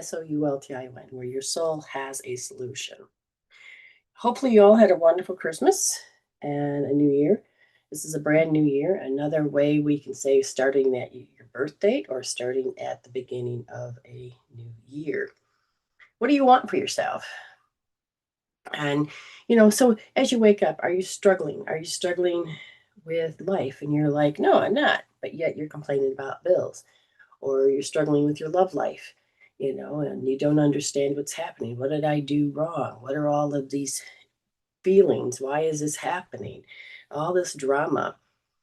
Soultion, where your soul has a solution. Hopefully, you all had a wonderful Christmas and a new year. This is a brand new year, another way we can say starting at your birth date or starting at the beginning of a new year. What do you want for yourself? And, so as you wake up, are you struggling? Are you struggling with life? And you're like, no, I'm not. But yet you're complaining about bills, or you're struggling with your love life, and you don't understand what's happening. What did I do wrong? What are all of these feelings? Why is this happening? All this drama.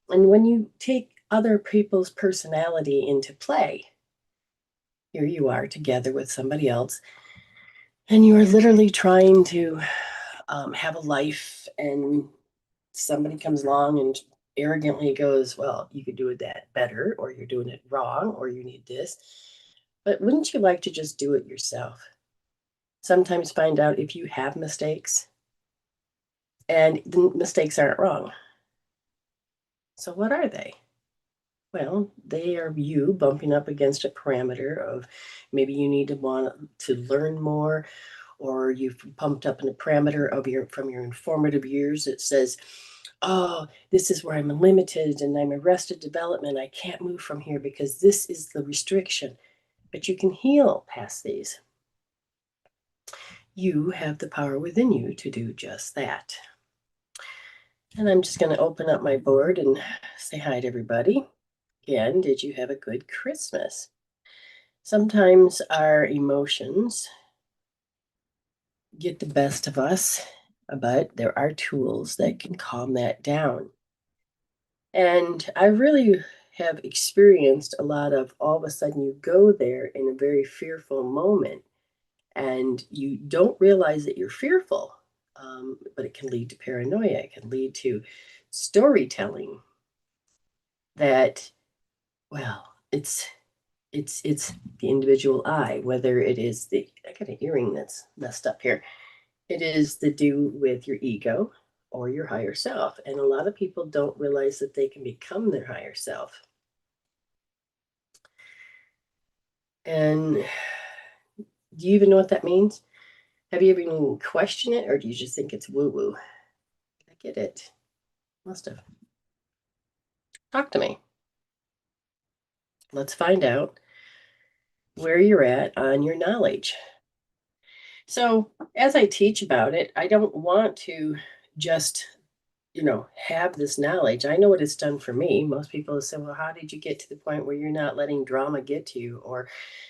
And when you take other people's personality into play, here you are together with somebody else, and you are literally trying to have a life, and somebody comes along and arrogantly goes, well, you could do that better, or you're doing it wrong, or you need this. But wouldn't you like to just do it yourself? Sometimes find out if you have mistakes, and the mistakes aren't wrong. So what are they? Well, they are you bumping up against a parameter of maybe you need to want to learn more, or you've pumped up in a parameter of from your informative years that says, oh, this is where I'm limited and I'm arrested development. I can't move from here because this is the restriction. But you can heal past these. You have the power within you to do just that. And I'm just going to open up my board and say hi to everybody. Again, did you have a good Christmas? Sometimes our emotions get the best of us, but there are tools that can calm that down. And I really have experienced a lot of all of a sudden you go there in a very fearful moment and you don't realize that you're fearful, but it can lead to paranoia. It can lead to storytelling that, well, it's the individual I, whether it is I got an earring that's messed up here. It is to do with your ego or your higher self. And a lot of people don't realize that they can become their higher self. And do you even know what that means? Have you ever even questioned it, or do you just think it's woo-woo? I get it. Must have. Talk to me. Let's find out where you're at on your knowledge. So as I teach about it, I don't want to just, have this knowledge. I know what it's done for me. Most people say, well, how did you get to the point where you're not letting drama get to you? Or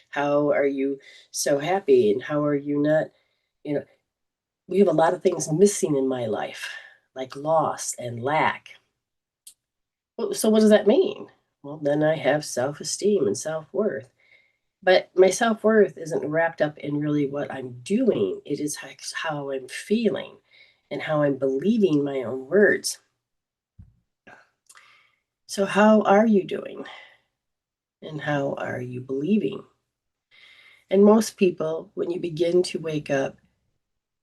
how are you so happy? And how are you not, you know, we have a lot of things missing in my life, like loss and lack. Well, so what does that mean? Well, then I have self-esteem and self-worth. But my self-worth isn't wrapped up in really what I'm doing. It is how I'm feeling and how I'm believing my own words. So how are you doing? And how are you believing? And most people, when you begin to wake up,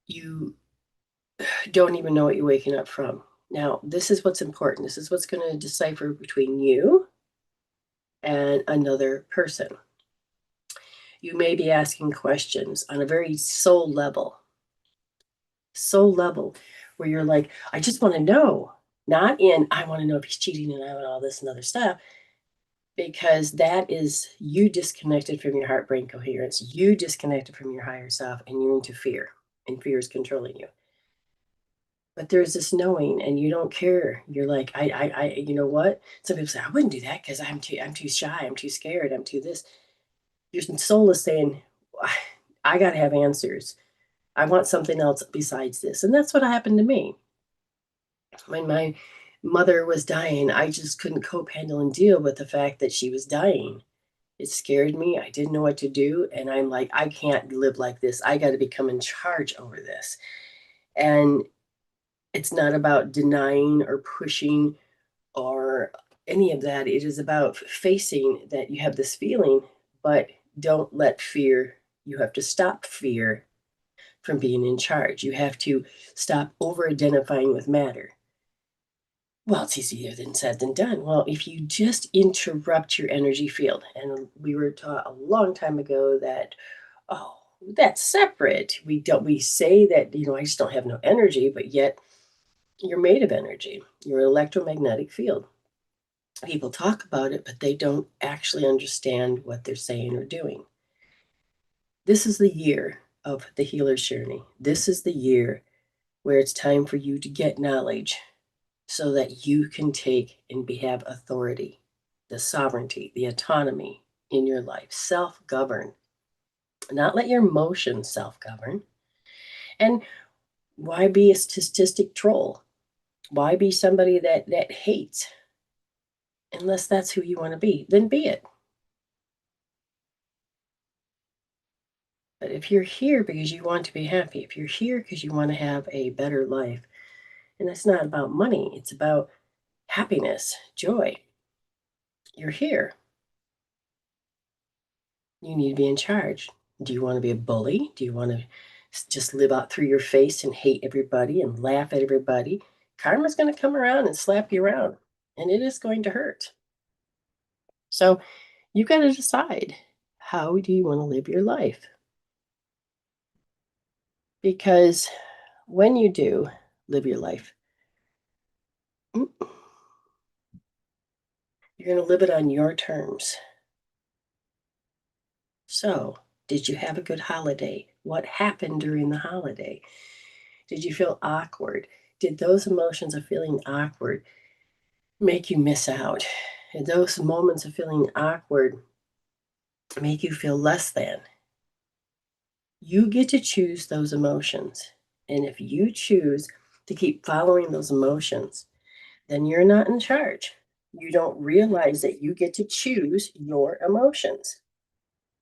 you don't even know what you're waking up from. Now, this is what's important. This is what's going to decipher between you and another person. You may be asking questions on a very soul level, where you're like, I just want to know, not in, I want to know if he's cheating and I want all this and other stuff, because that is you disconnected from your heart brain coherence, you disconnected from your higher self, and you're into fear, and fear is controlling you. But there's this knowing, and you don't care. You're like, you know what? Some people say, I wouldn't do that because I'm too shy, I'm too scared, I'm too this. Your soul is saying, I got to have answers. I want something else besides this. And that's what happened to me. When my mother was dying, I just couldn't cope, handle, and deal with the fact that she was dying. It scared me. I didn't know what to do. And I'm like, I can't live like this. I got to become in charge over this. And it's not about denying or pushing or any of that. It is about facing that you have this feeling, but don't let fear, you have to stop fear from being in charge. You have to stop over identifying with matter. Well, it's easier than said than done. Well, if you just interrupt your energy field, and we were taught a long time ago that Oh, that's separate. We say that, I just don't have no energy, but yet you're made of energy. You're an electromagnetic field. People talk about it, but they don't actually understand what they're saying or doing. This is the year of the healer's journey. This is the year where it's time for you to get knowledge so that you can take and have authority, the sovereignty, the autonomy in your life, self-govern, not let your emotions self-govern. And why be a statistic troll? Why be somebody that hates? Unless that's who you want to be, then be it. But if you're here because you want to be happy, if you're here because you want to have a better life, and it's not about money, it's about happiness, joy, you're here. You need to be in charge. Do you want to be a bully? Do you want to just live out through your face and hate everybody and laugh at everybody? Karma's going to come around and slap you around, and it is going to hurt. So you got to decide, how do you want to live your life? Because when you do live your life, you're going to live it on your terms. So, did you have a good holiday? What happened during the holiday? Did you feel awkward? Did those emotions of feeling awkward make you miss out? Did those moments of feeling awkward make you feel less than? You get to choose those emotions. And if you choose to keep following those emotions, then you're not in charge. You don't realize that you get to choose your emotions.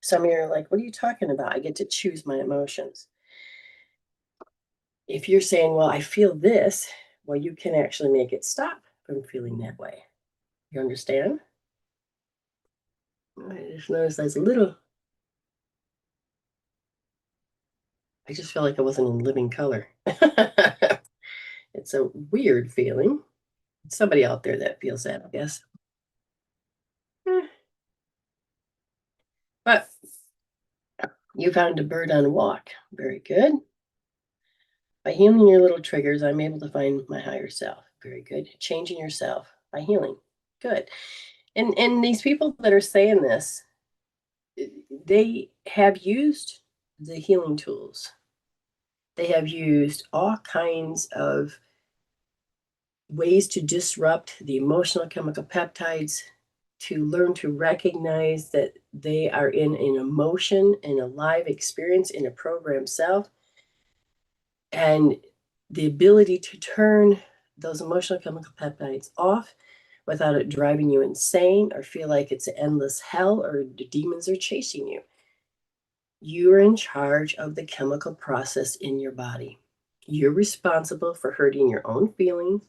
Some of you are like, what are you talking about? I get to choose my emotions. If you're saying, well, I feel this, well, you can actually make it stop from feeling that way. You understand? I just noticed there's a little, I just felt like I wasn't in living color. It's a weird feeling. Somebody out there that feels that, I guess. Eh, But you found a bird on a walk. Very good. By healing your little triggers, I'm able to find my higher self. Very good. Changing yourself by healing. Good. And these people that are saying this, they have used the healing tools. They have used all kinds of ways to disrupt the emotional chemical peptides, to learn to recognize that they are in an emotion, in a live experience, in a programmed self, and the ability to turn those emotional chemical peptides off without it driving you insane or feel like it's an endless hell or the demons are chasing you. You're in charge of the chemical process in your body. You're responsible for hurting your own feelings,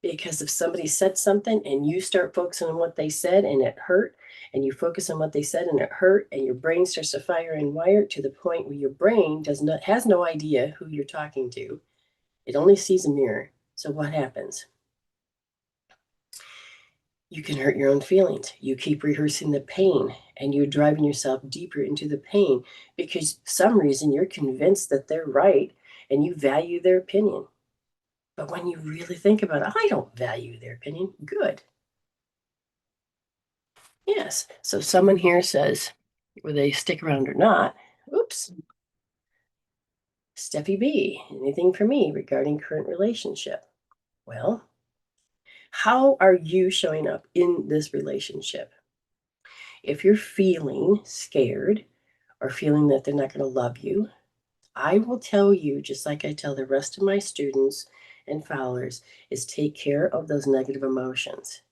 because if somebody said something and you start focusing on what they said and it hurt, and you focus on what they said and it hurt, and your brain starts to fire and wire to the point where your brain has no idea who you're talking to. It only sees a mirror. So what happens? You can hurt your own feelings. You keep rehearsing the pain and you're driving yourself deeper into the pain because some reason you're convinced that they're right and you value their opinion. But when you really think about it, I don't value their opinion. Good. Yes. So someone here says, whether they stick around or not, oops, Steffi B, anything for me regarding current relationship? Well, how are you showing up in this relationship? If you're feeling scared or feeling that they're not going to love you, I will tell you, just like I tell the rest of my students and followers, is take care of those negative emotions.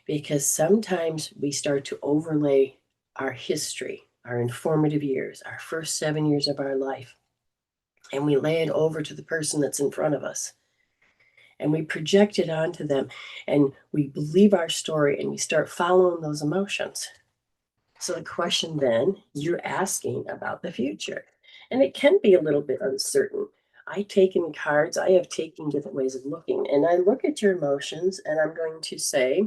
Because sometimes we start to overlay our history, our informative years, our first 7 years of our life, and we lay it over to the person that's in front of us. And we project it onto them, and we believe our story, and we start following those emotions. So the question then, you're asking about the future, and it can be a little bit uncertain. I take in cards, I have taken different ways of looking, and I look at your emotions, and I'm going to say,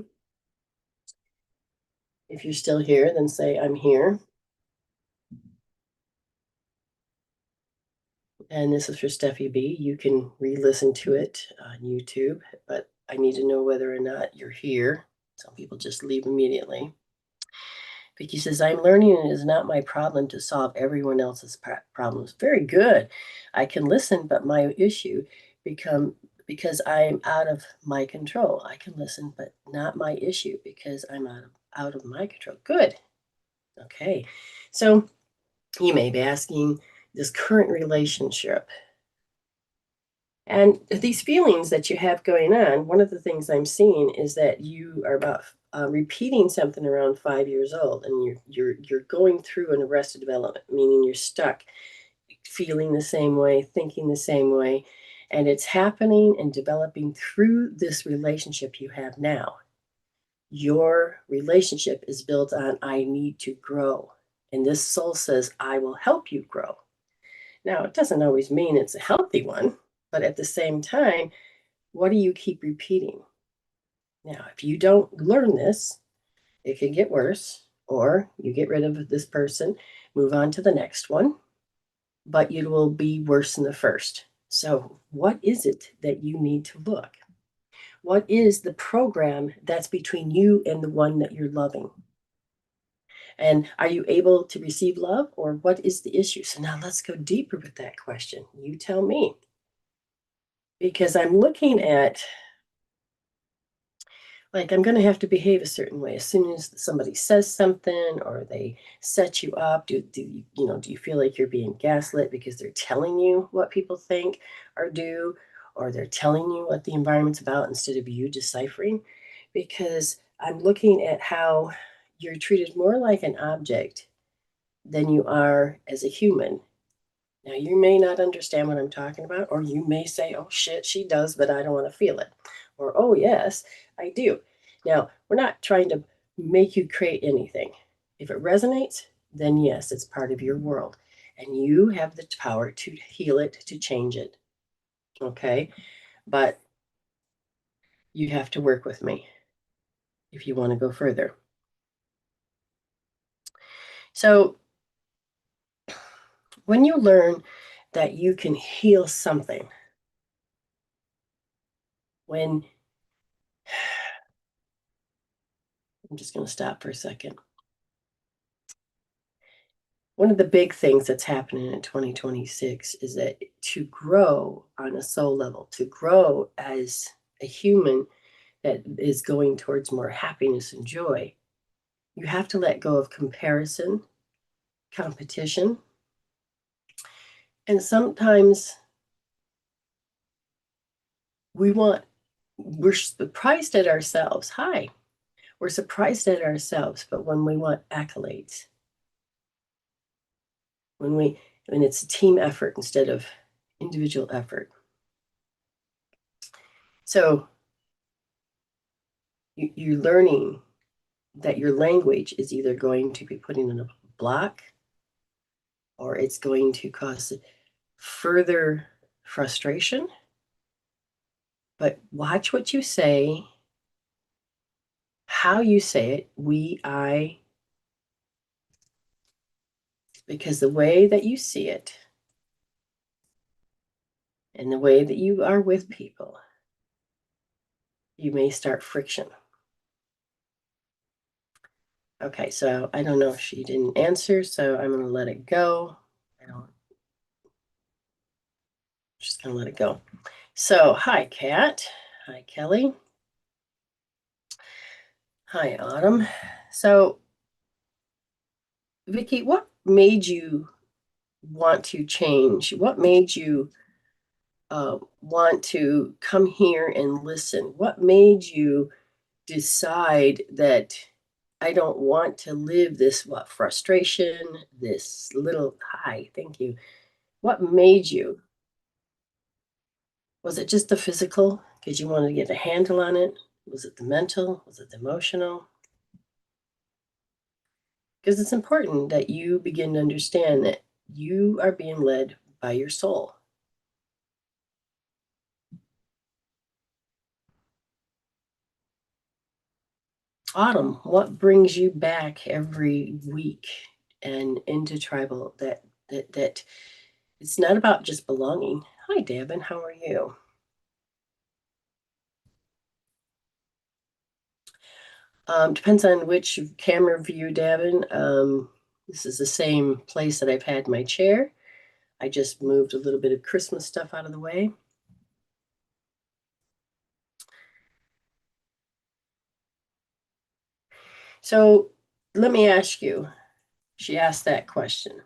if you're still here, then say, I'm here. And this is for Steffi B. You can re-listen to it on YouTube, but I need to know whether or not you're here. Some people just leave immediately. Vicky says, I'm learning it is not my problem to solve everyone else's problems. Very good. I can listen, but my issue become because I'm out of my control. I can listen, but not my issue because I'm out of my control. Good. Okay. So you may be asking this current relationship and these feelings that you have going on. One of the things I'm seeing is that you are about repeating something around 5 years old, and you're going through an arrested development, meaning you're stuck, feeling the same way, thinking the same way, and it's happening and developing through this relationship you have now. Your relationship is built on I need to grow, and this soul says I will help you grow. Now, it doesn't always mean it's a healthy one, but at the same time, what do you keep repeating? Now, if you don't learn this, it can get worse, or you get rid of this person, move on to the next one, but it will be worse than the first. So, what is it that you need to look? What is the program that's between you and the one that you're loving? And are you able to receive love, or what is the issue? So, now let's go deeper with that question. You tell me. Because I'm looking at, like, I'm going to have to behave a certain way as soon as somebody says something or they set you up. Do you feel like you're being gaslit because they're telling you what people think or do, or they're telling you what the environment's about instead of you deciphering? Because I'm looking at how you're treated more like an object than you are as a human. Now, you may not understand what I'm talking about, or you may say, oh shit, she does, but I don't want to feel it. Or, oh yes, I do. Now, we're not trying to make you create anything. If it resonates, then yes, it's part of your world. And you have the power to heal it, to change it. Okay? But you have to work with me if you want to go further. So, when you learn that you can heal something, when I'm just going to stop for a second. One of the big things that's happening in 2026 is that to grow on a soul level, to grow as a human that is going towards more happiness and joy, you have to let go of comparison, competition, and sometimes we're surprised at ourselves. Hi, we're surprised at ourselves, but when we want accolades, when it's a team effort instead of individual effort. So you're learning that your language is either going to be putting in a block or it's going to cause further frustration. But watch what you say, how you say it, we, I, because the way that you see it and the way that you are with people, you may start friction. Okay, so I don't know if she didn't answer, so I'm going to let it go. Just going to let it go. So, hi, Kat. Hi, Kelly. Hi, Autumn. So, Vicky, what made you want to change? What made you want to come here and listen? What made you decide that I don't want to live this frustration, this little hi, thank you. What made you? Was it just the physical because you wanted to get a handle on it? Was it the mental? Was it the emotional? Because it's important that you begin to understand that you are being led by your soul. Autumn, what brings you back every week and into tribal that It's not about just belonging. Hi, Devin. How are you? Depends on which camera view, Devin. This is the same place that I've had my chair. I just moved a little bit of Christmas stuff out of the way. So let me ask you, she asked that question.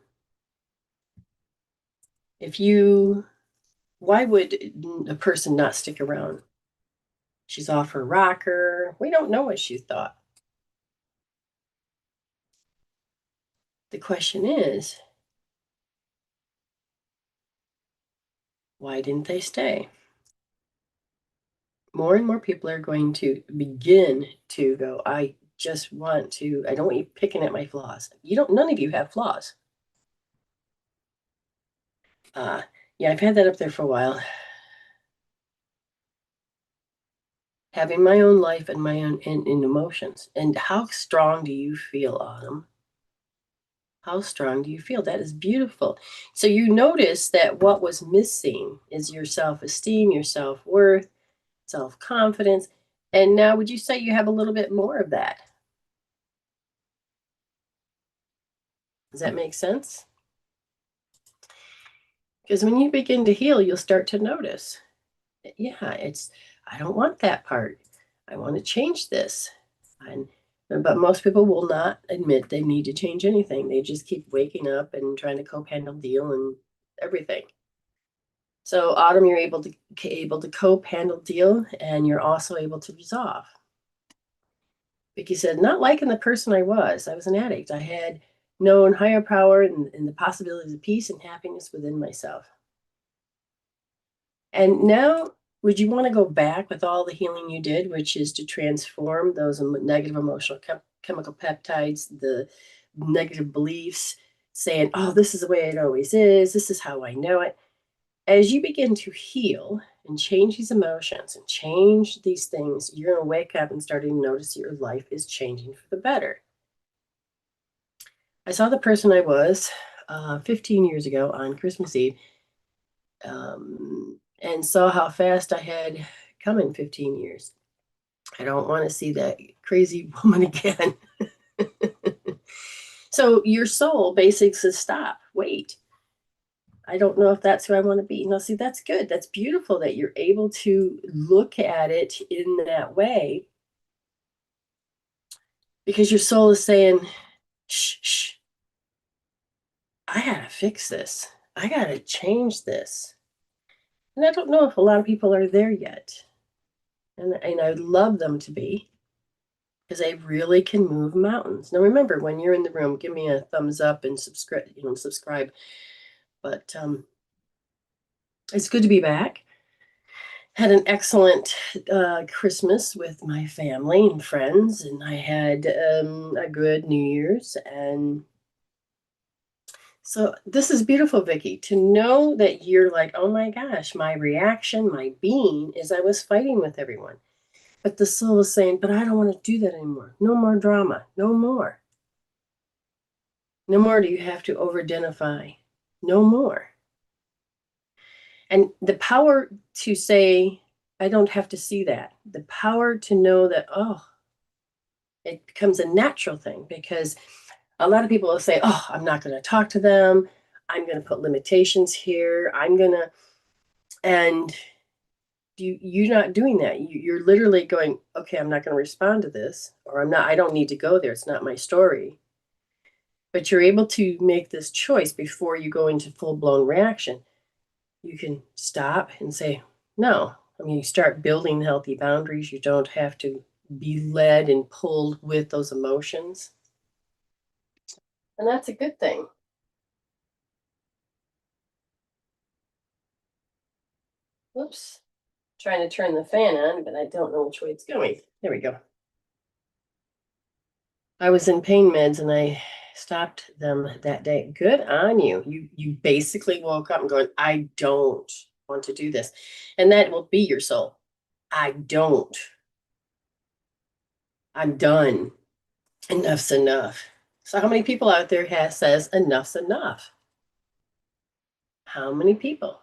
If you, why would a person not stick around? She's off her rocker. We don't know what she thought. The question is, why didn't they stay? More and more people are going to begin to go, I just want to, I don't want you picking at my flaws. You don't, none of you have flaws. Yeah, I've had that up there for a while. Having my own life and my own in emotions. And how strong do you feel, Autumn? How strong do you feel? That is beautiful. So you notice that what was missing is your self-esteem, your self-worth, self-confidence. And now would you say you have a little bit more of that? Does that make sense? Because when you begin to heal, you'll start to notice, yeah, I don't want that part. I want to change this. And but most people will not admit they need to change anything. They just keep waking up and trying to cope, handle, deal, and everything. So Autumn, you're able to cope, handle, deal, and you're also able to resolve. Vicky said, not liking the person I was an addict. I had known higher power and the possibilities of peace and happiness within myself. And now, would you want to go back with all the healing you did, which is to transform those negative emotional chemical peptides, the negative beliefs, saying, oh, this is the way it always is, this is how I know it. As you begin to heal and change these emotions and change these things, you're going to wake up and starting to notice your life is changing for the better. I saw the person I was 15 years ago on Christmas Eve, and saw how fast I had come in 15 years. I don't want to see that crazy woman again. So your soul basically says, stop, wait. I don't know if that's who I want to be. No, see, that's good. That's beautiful that you're able to look at it in that way, because your soul is saying, shh, shh, I gotta fix this. I gotta change this. And I don't know if a lot of people are there yet. And I'd love them to be, because they really can move mountains. Now remember, when you're in the room, give me a thumbs up and subscribe. But it's good to be back. Had an excellent Christmas with my family and friends, and I had a good New Year's. And so this is beautiful, Vicky, to know that you're like, oh my gosh, my reaction, my being is I was fighting with everyone. But the soul is saying, but I don't want to do that anymore. No more drama. No more. No more do you have to over-identify. No more. And the power to say, I don't have to see that. The power to know that, oh, it becomes a natural thing, because a lot of people will say, oh, I'm not going to talk to them. I'm going to put limitations here. And you're not doing that. You're literally going, okay, I'm not going to respond to this, or I don't need to go there. It's not my story. But you're able to make this choice before you go into full blown reaction. You can stop and say, no. I mean, you start building healthy boundaries. You don't have to be led and pulled with those emotions. And that's a good thing. Whoops. Trying to turn the fan on, but I don't know which way it's going. There we go. I was in pain meds and I stopped them that day. Good on you. You basically woke up and going, I don't want to do this. And that will be your soul. I don't. I'm done. Enough's enough. So how many people out there says enough's enough? How many people?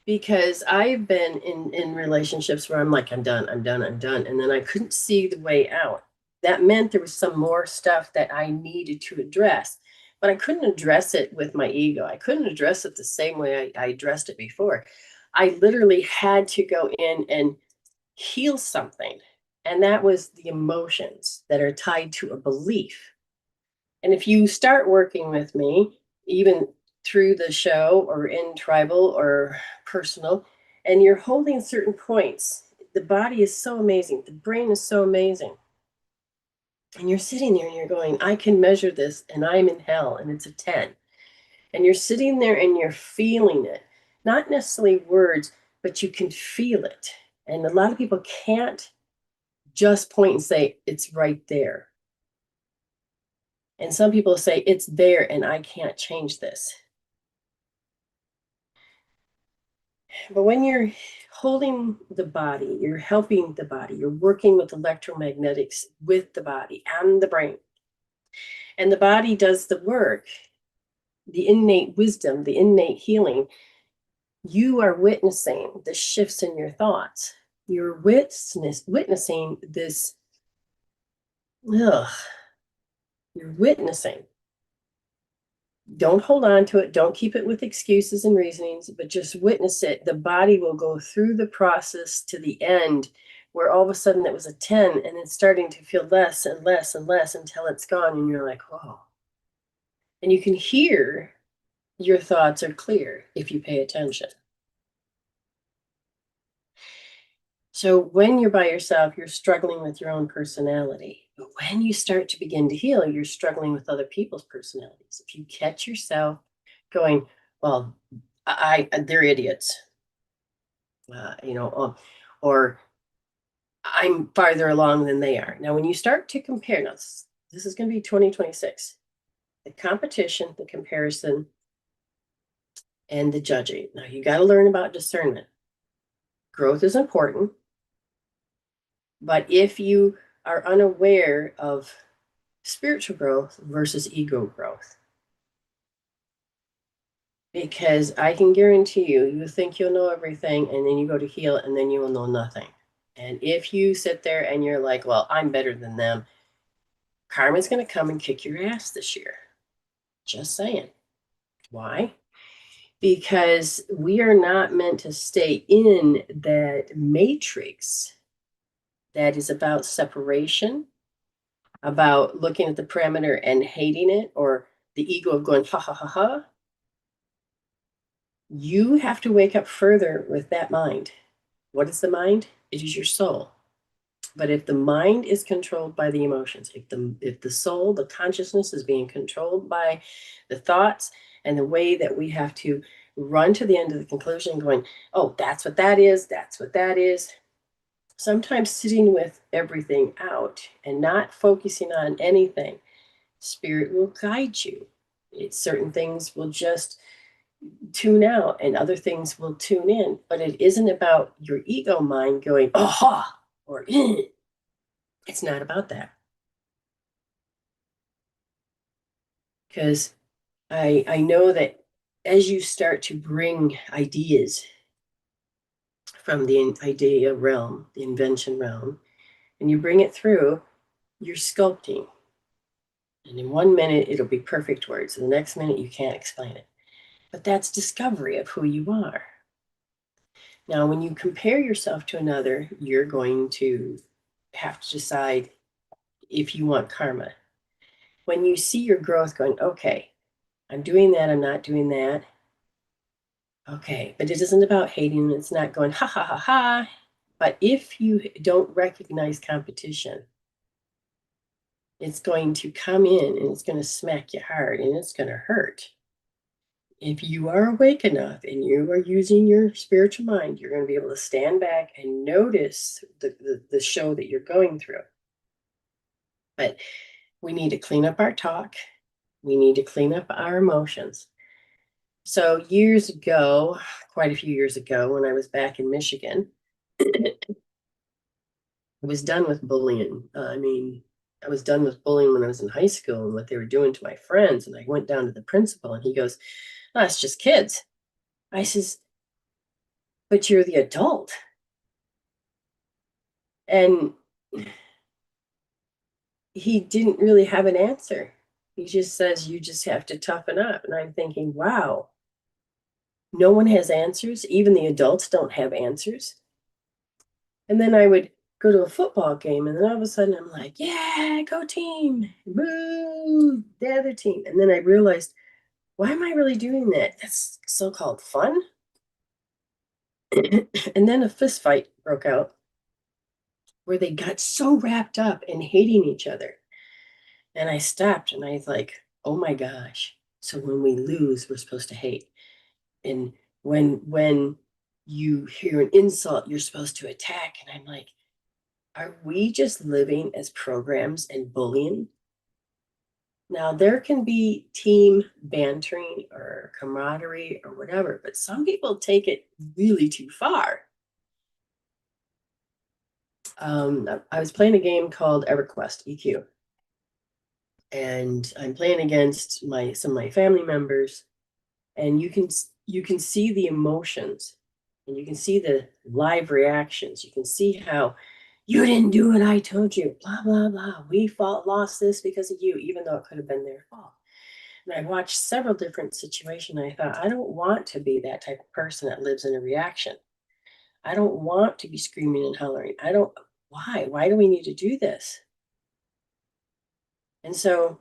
Because I've been in relationships where I'm like, I'm done, I'm done, I'm done. And then I couldn't see the way out. That meant there was some more stuff that I needed to address, but I couldn't address it with my ego. I couldn't address it the same way I addressed it before. I literally had to go in and heal something. And that was the emotions that are tied to a belief. And if you start working with me, even through the show or in tribal or personal, and you're holding certain points, the body is so amazing. The brain is so amazing. And you're sitting there and you're going, I can measure this and I'm in hell and it's a 10. And you're sitting there and you're feeling it. Not necessarily words, but you can feel it. And a lot of people can't just point and say, it's right there. And some people say, it's there and I can't change this. But when you're holding the body, you're helping the body, you're working with electromagnetics with the body and the brain. And the body does the work, the innate wisdom, the innate healing. You are witnessing the shifts in your thoughts. You're witnessing this. Ugh, you're witnessing. Don't hold on to it. Don't keep it with excuses and reasonings, but just witness it. The body will go through the process to the end where all of a sudden it was a 10 and it's starting to feel less and less and less until it's gone. And you're like, whoa. And you can hear your thoughts are clear if you pay attention. So when you're by yourself, you're struggling with your own personality. But when you start to begin to heal, you're struggling with other people's personalities. If you catch yourself going, well, they're idiots, or I'm farther along than they are. Now, when you start to compare, now this is going to be 2026, the competition, the comparison, and the judging. Now, you got to learn about discernment. Growth is important, but if you are unaware of spiritual growth versus ego growth, because I can guarantee you, you think you'll know everything and then you go to heal and then you will know nothing. And if you sit there and you're like, well, I'm better than them, karma's going to come and kick your ass this year. Just saying. Why? Because we are not meant to stay in that matrix that is about separation, about looking at the parameter and hating it, or the ego of going, ha, ha, ha, ha. You have to wake up further with that mind. What is the mind? It is your soul. But if the mind is controlled by the emotions, if the soul, the consciousness is being controlled by the thoughts and the way that we have to run to the end of the conclusion going, oh, that's what that is, that's what that is. Sometimes sitting with everything out and not focusing on anything, spirit will guide you. Certain things will just tune out and other things will tune in, but it isn't about your ego mind going, aha, or it's not about that. Because I know that as you start to bring ideas from the idea realm, the invention realm, and you bring it through, you're sculpting. And in 1 minute, it'll be perfect words. And the next minute, you can't explain it. But that's discovery of who you are. Now, when you compare yourself to another, you're going to have to decide if you want karma. When you see your growth going, okay, I'm doing that, I'm not doing that. Okay, but it isn't about hating, it's not going, ha, ha, ha, ha. But if you don't recognize competition, it's going to come in and it's going to smack you hard and it's going to hurt. If you are awake enough and you are using your spiritual mind, you're going to be able to stand back and notice the show that you're going through. But we need to clean up our talk. We need to clean up our emotions. So years ago, quite a few years ago, when I was back in Michigan, I was done with bullying. I was done with bullying when I was in high school and what they were doing to my friends. And I went down to the principal and he goes, Oh, it's just kids. I says, but you're the adult. And he didn't really have an answer. He just says, you just have to toughen up. And I'm thinking, wow, no one has answers. Even the adults don't have answers. And then I would go to a football game, and then all of a sudden I'm like, yeah, go team, boo, the other team. And then I realized, why am I really doing that? That's so-called fun. And then a fist fight broke out where they got so wrapped up in hating each other. And I stopped and I was like, oh my gosh. So when we lose, we're supposed to hate. And when you hear an insult, you're supposed to attack. And I'm like, are we just living as programs and bullying? Now, there can be team bantering or camaraderie or whatever, but some people take it really too far. I was playing a game called EverQuest EQ, and I'm playing against some of my family members, and you can see the emotions, and you can see the live reactions. You can see how you didn't do what I told you, blah blah blah. Lost this because of you, even though it could have been their fault. And I watched several different situations. I thought, I don't want to be that type of person that lives in a reaction. I don't want to be screaming and hollering. I don't. Why? Why do we need to do this? And so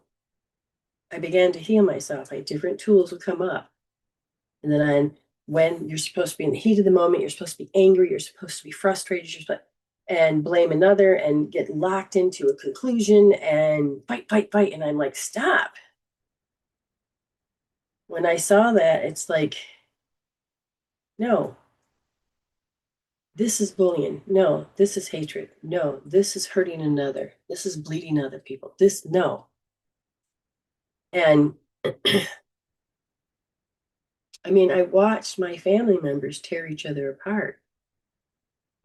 I began to heal myself. Different tools would come up. And then when you're supposed to be in the heat of the moment, you're supposed to be angry, you're supposed to be frustrated, and blame another and get locked into a conclusion and fight, fight, fight. And I'm like, stop. When I saw that, it's like, no, this is bullying. No, this is hatred. No, this is hurting another. This is bleeding other people. No. And I mean, I watched my family members tear each other apart.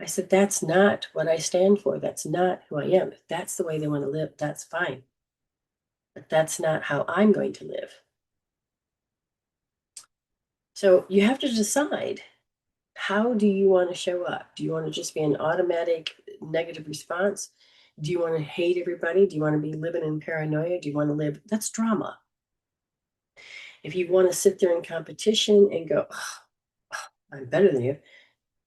I said, that's not what I stand for. That's not who I am. If that's the way they want to live, that's fine. But that's not how I'm going to live. So you have to decide, how do you want to show up? Do you want to just be an automatic negative response? Do you want to hate everybody? Do you want to be living in paranoia? Do you want to live? That's drama. If you want to sit there in competition and go, oh, I'm better than you,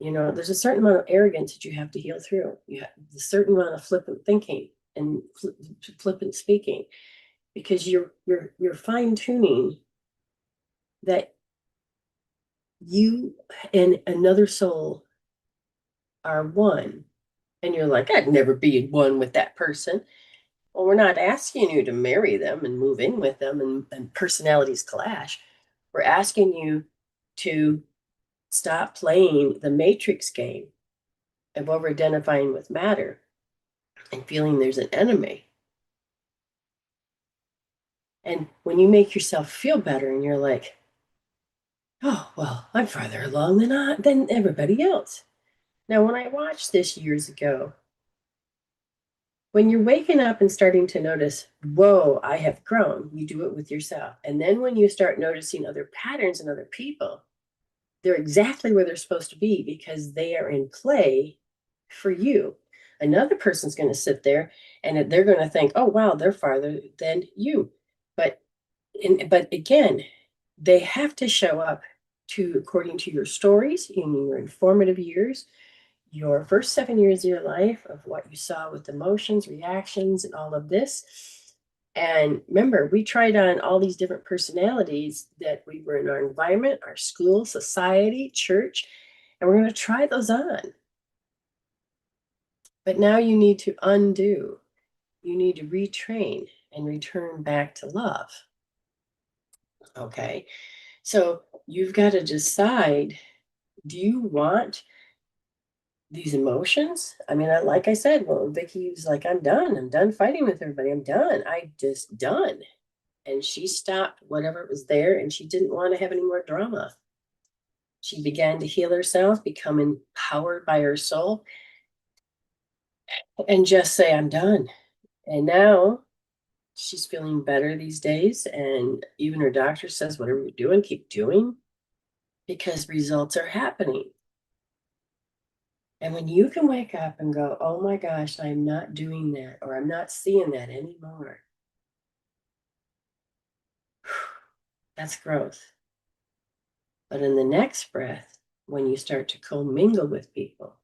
there's a certain amount of arrogance that you have to heal through. You have a certain amount of flippant thinking and flippant speaking, because you're fine tuning that you and another soul are one, and you're like, I'd never be in one with that person. Well, we're not asking you to marry them and move in with them and personalities clash. We're asking you to stop playing the matrix game of over identifying with matter and feeling there's an enemy. And when you make yourself feel better and you're like, oh, well, I'm farther along than everybody else. Now, when I watched this years ago, when you're waking up and starting to notice, whoa, I have grown, you do it with yourself. And then when you start noticing other patterns in other people, they're exactly where they're supposed to be because they are in play for you. Another person's going to sit there and they're going to think, oh, wow, they're farther than you. But but again, they have to show up according to your stories in your informative years, your first 7 years of your life, of what you saw with emotions, reactions, and all of this. And remember, we tried on all these different personalities that we were in our environment, our school, society, church, and we're going to try those on. But now you need to undo, you need to retrain and return back to love. Okay. So you've got to decide, do you want these emotions? I mean, like I said, well, Vicky was like, I'm done fighting with everybody. I'm done. I just done. And she stopped whatever was there, and she didn't want to have any more drama. She began to heal herself, become empowered by her soul, and just say, I'm done. And now She's feeling better these days, and even her doctor says, whatever you're doing, keep doing, because results are happening. And when you can wake up and go, oh my gosh, I'm not doing that, or I'm not seeing that anymore, that's growth. But in the next breath, when you start to commingle with people,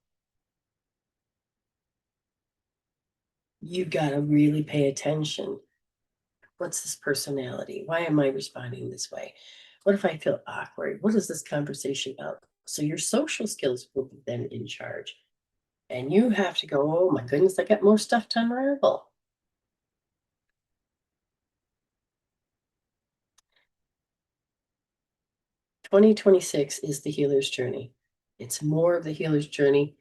you've got to really pay attention. What's this personality? Why am I responding this way? What if I feel awkward? What is this conversation about? So your social skills will be then in charge. And you have to go, oh my goodness, I got more stuff to unravel. 2026 is the healer's journey. It's more of the healer's journey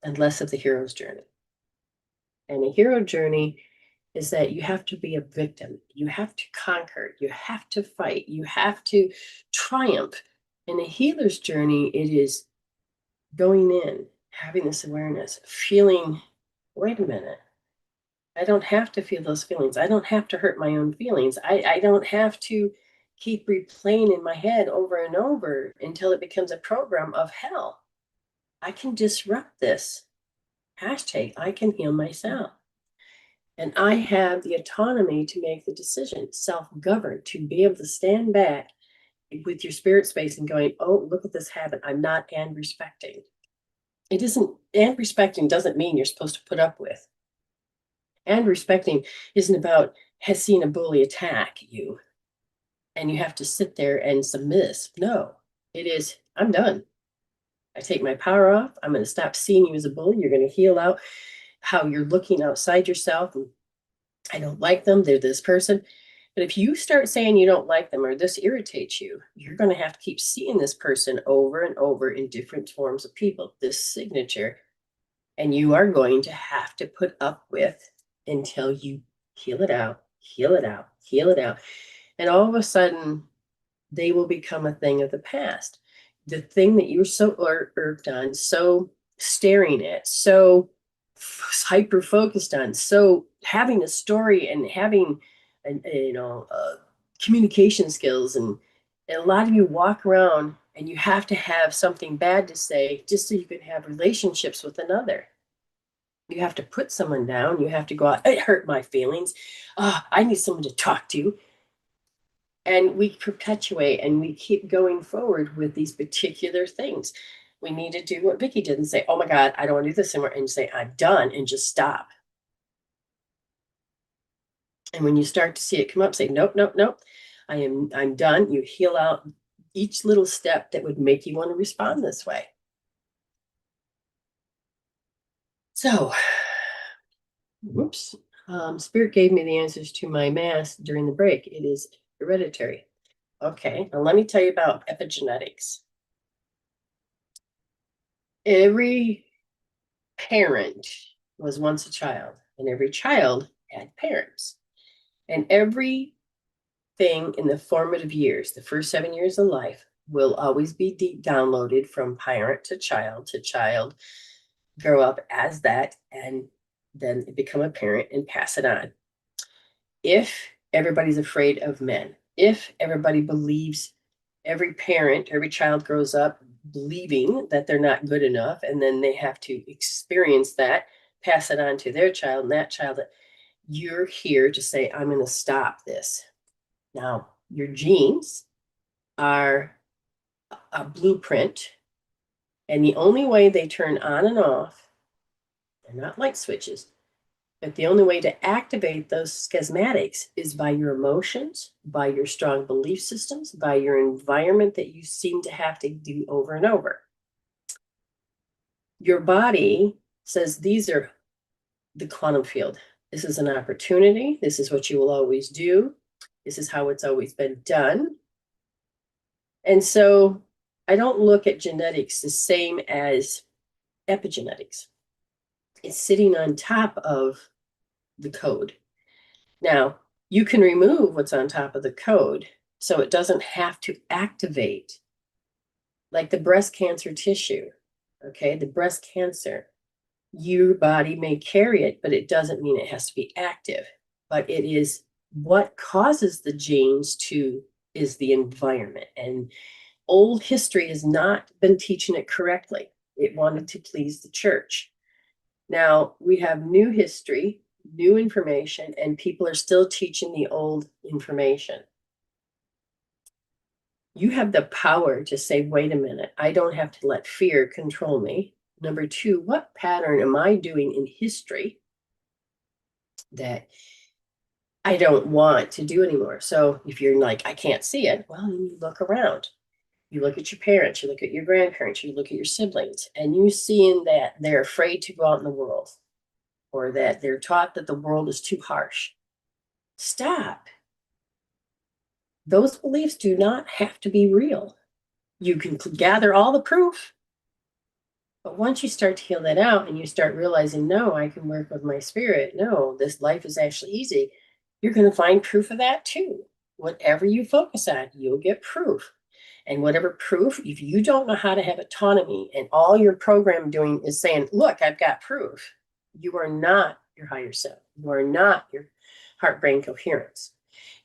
and less of the hero's journey. And a hero journey is that you have to be a victim. You have to conquer. You have to fight. You have to triumph. In a healer's journey, it is going in, having this awareness, feeling, wait a minute, I don't have to feel those feelings. I don't have to hurt my own feelings. I don't have to keep replaying in my head over and over until it becomes a program of hell. I can disrupt this. Hashtag, I can heal myself. And I have the autonomy to make the decision, self-governed, to be able to stand back with your spirit space and going, oh, look at this habit. I'm not and respecting. It isn't, and respecting doesn't mean you're supposed to put up with. And respecting isn't about has seen a bully attack you and you have to sit there and submiss. No, it is, I'm done. I take my power off. I'm going to stop seeing you as a bully. You're going to heal out how you're looking outside yourself. And I don't like them. They're this person. But if you start saying you don't like them or this irritates you, you're going to have to keep seeing this person over and over in different forms of people, this signature. And you are going to have to put up with until you heal it out, heal it out, heal it out. And all of a sudden, they will become a thing of the past. The thing that you were so irked on, so staring at, so hyper focused on, so having a story and having, communication skills, and a lot of you walk around and you have to have something bad to say just so you can have relationships with another. You have to put someone down. You have to go out. It hurt my feelings. I need someone to talk to. And we perpetuate and we keep going forward with these particular things. We need to do what Vicky did and say, oh my God, I don't want to do this anymore. And say, I'm done, and just stop. And when you start to see it come up, say, nope, nope, nope. I'm done. You heal out each little step that would make you want to respond this way. So, whoops. Spirit gave me the answers to my mass during the break. It is hereditary. Okay, now let me tell you about epigenetics. Every parent was once a child, and every child had parents. And everything in the formative years, the first 7 years of life, will always be downloaded from parent to child, grow up as that, and then become a parent and pass it on. If everybody's afraid of men, if everybody believes, every parent, every child grows up believing that they're not good enough, and then they have to experience that, pass it on to their child, and that child, you're here to say, I'm going to stop this. Now, your genes are a blueprint, and the only way they turn on and off, they're not light switches, but the only way to activate those schismatics is by your emotions, by your strong belief systems, by your environment that you seem to have to do over and over. Your body says these are the quantum field. This is an opportunity. This is what you will always do. This is how it's always been done. And so I don't look at genetics the same as epigenetics. It's sitting on top of the code. Now, you can remove what's on top of the code so it doesn't have to activate, like the breast cancer tissue, okay? The breast cancer, your body may carry it, but it doesn't mean it has to be active, but it is what causes the genes to is the environment. And old history has not been teaching it correctly. It wanted to please the church. Now we have new history, new information, and people are still teaching the old information. You have the power to say, wait a minute, I don't have to let fear control me. Number two, what pattern am I doing in history that I don't want to do anymore? So if you're like, I can't see it, well, you look around. You look at your parents, you look at your grandparents, you look at your siblings, and you seeing that they're afraid to go out in the world, or that they're taught that the world is too harsh. Stop. Those beliefs do not have to be real. You can gather all the proof, but once you start to heal that out and you start realizing, no, I can work with my spirit, no, this life is actually easy, you're going to find proof of that too. Whatever you focus on, you'll get proof. And whatever proof, if you don't know how to have autonomy and all your program doing is saying, look, I've got proof, you are not your higher self. You are not your heart-brain coherence.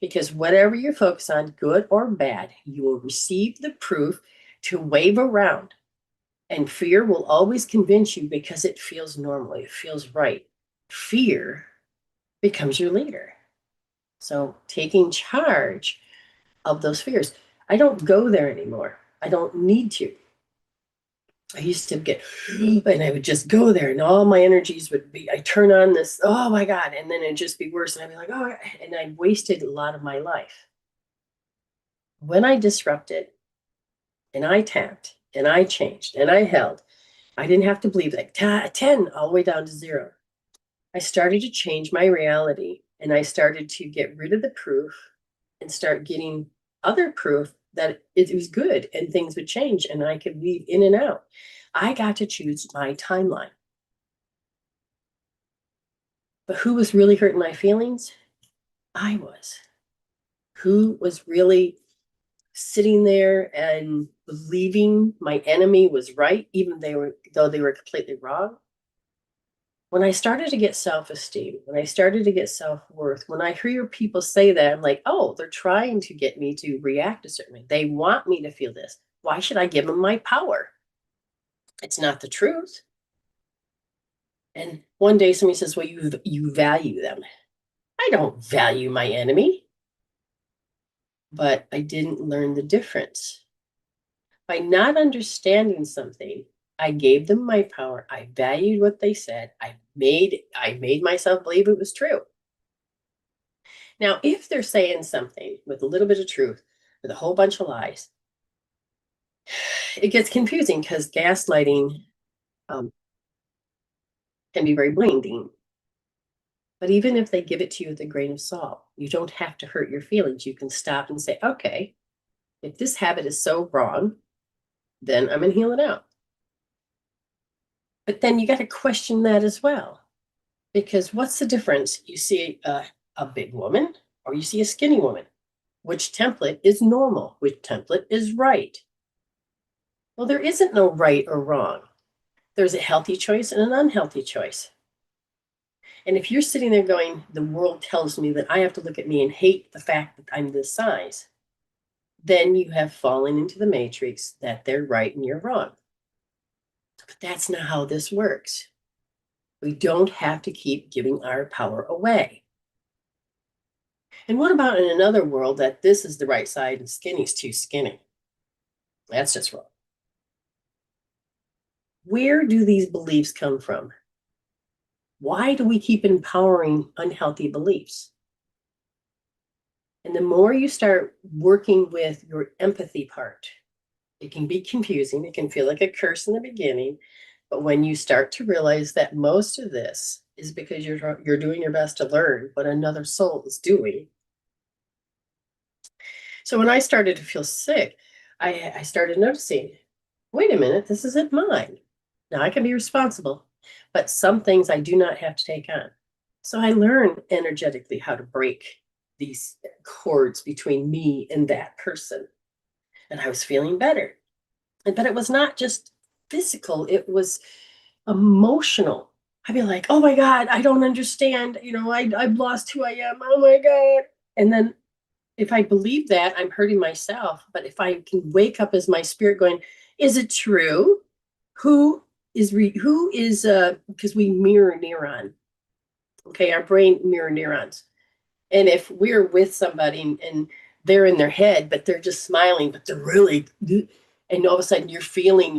Because whatever you focus on, good or bad, you will receive the proof to wave around. And fear will always convince you because it feels normal. It feels right. Fear becomes your leader. So taking charge of those fears. I don't go there anymore. I don't need to. I used to get, and I would just go there, and all my energies would be, I turn on this, oh my God, and then it'd just be worse. And I'd be like, oh, and I wasted a lot of my life. When I disrupted, and I tapped, and I changed, and I held, I didn't have to believe like 10 all the way down to 0. I started to change my reality, and I started to get rid of the proof and start getting other proof that it was good and things would change and I could weave in and out. I got to choose my timeline. But who was really hurting my feelings? I was. Who was really sitting there and believing my enemy was right, even though they were completely wrong? When I started to get self-esteem, when I started to get self-worth, when I hear people say that, I'm like, oh, they're trying to get me to react a certain way. They want me to feel this. Why should I give them my power? It's not the truth. And one day somebody says, well, you value them. I don't value my enemy. But I didn't learn the difference. By not understanding something, I gave them my power. I valued what they said. I made myself believe it was true. Now, if they're saying something with a little bit of truth, with a whole bunch of lies, it gets confusing because gaslighting can be very blinding. But even if they give it to you with a grain of salt, you don't have to hurt your feelings. You can stop and say, okay, if this habit is so wrong, then I'm going to heal it out. But then you got to question that as well. Because what's the difference? You see a big woman or you see a skinny woman. Which template is normal? Which template is right? Well, there isn't no right or wrong. There's a healthy choice and an unhealthy choice. And if you're sitting there going, the world tells me that I have to look at me and hate the fact that I'm this size, then you have fallen into the matrix that they're right and you're wrong. But that's not how this works. We don't have to keep giving our power away. And what about in another world that this is the right side and skinny's too skinny? That's just wrong. Where do these beliefs come from? Why do we keep empowering unhealthy beliefs? And the more you start working with your empathy part, it can be confusing. It can feel like a curse in the beginning. But when you start to realize that most of this is because you're doing your best to learn what another soul is doing. So when I started to feel sick, I started noticing, wait a minute, this isn't mine. Now I can be responsible, but some things I do not have to take on. So I learned energetically how to break these cords between me and that person. And I was feeling better. But it was not just physical, it was emotional. I'd be like, oh my God, I don't understand. I've lost who I am. Oh my God. And then if I believe that, I'm hurting myself. But if I can wake up as my spirit going, is it true? Who is because we mirror neuron. Okay, our brain mirror neurons. And if we're with somebody and they're in their head, but they're just smiling, but they're really, and all of a sudden you're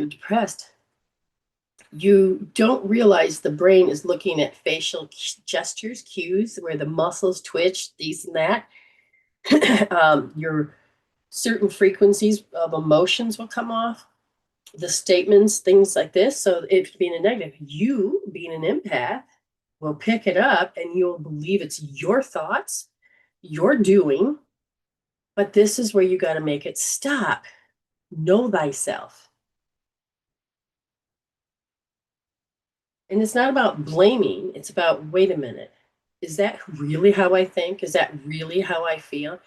depressed, you don't realize the brain is looking at facial gestures, cues, where the muscles twitch, these and that. Your certain frequencies of emotions will come off, the statements, things like this. So if being a negative, you being an empath will pick it up and you'll believe it's your thoughts, your doing. But this is where you got to make it stop. Know thyself. And it's not about blaming. It's about, wait a minute. Is that really how I think? Is that really how I feel?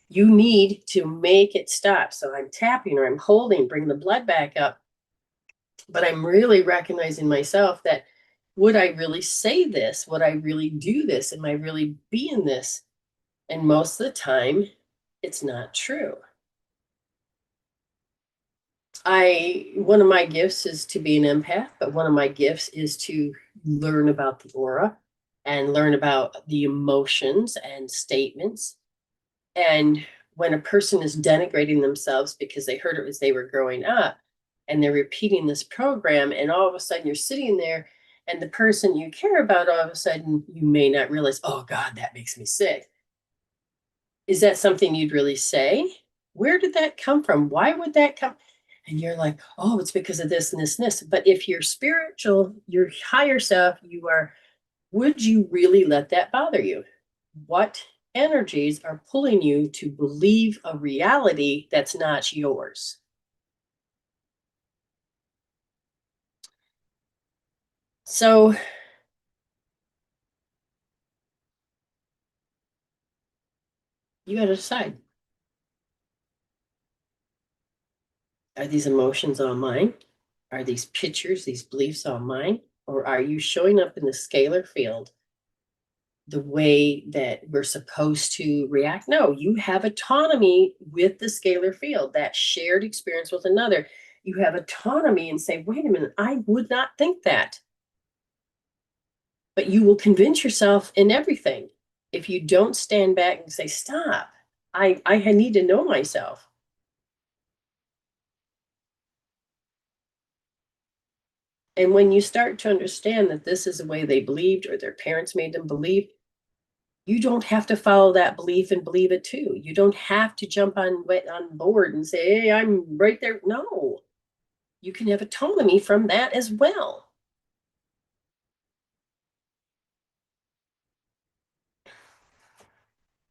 You need to make it stop. So I'm tapping or I'm holding, bring the blood back up. But I'm really recognizing myself that would I really say this? Would I really do this? Am I really being this? And most of the time, it's not true. One of my gifts is to be an empath, but one of my gifts is to learn about the aura and learn about the emotions and statements. And when a person is denigrating themselves because they heard it as they were growing up and they're repeating this program, and all of a sudden you're sitting there and the person you care about, all of a sudden you may not realize, oh God, that makes me sick. Is that something you'd really say? Where did that come from? Why would that come? And you're like, oh, it's because of this and this and this. But if you're spiritual, your higher self, you are, would you really let that bother you? What energies are pulling you to believe a reality that's not yours? So you got to decide, are these emotions all mine? Are these pictures, these beliefs all mine? Or are you showing up in the scalar field the way that we're supposed to react? No, you have autonomy with the scalar field, that shared experience with another. You have autonomy and say, wait a minute, I would not think that. But you will convince yourself in everything if you don't stand back and say, stop. I need to know myself. And when you start to understand that this is the way they believed or their parents made them believe, you don't have to follow that belief and believe it too. You don't have to jump on board and say, hey, I'm right there. No, you can have autonomy from that as well.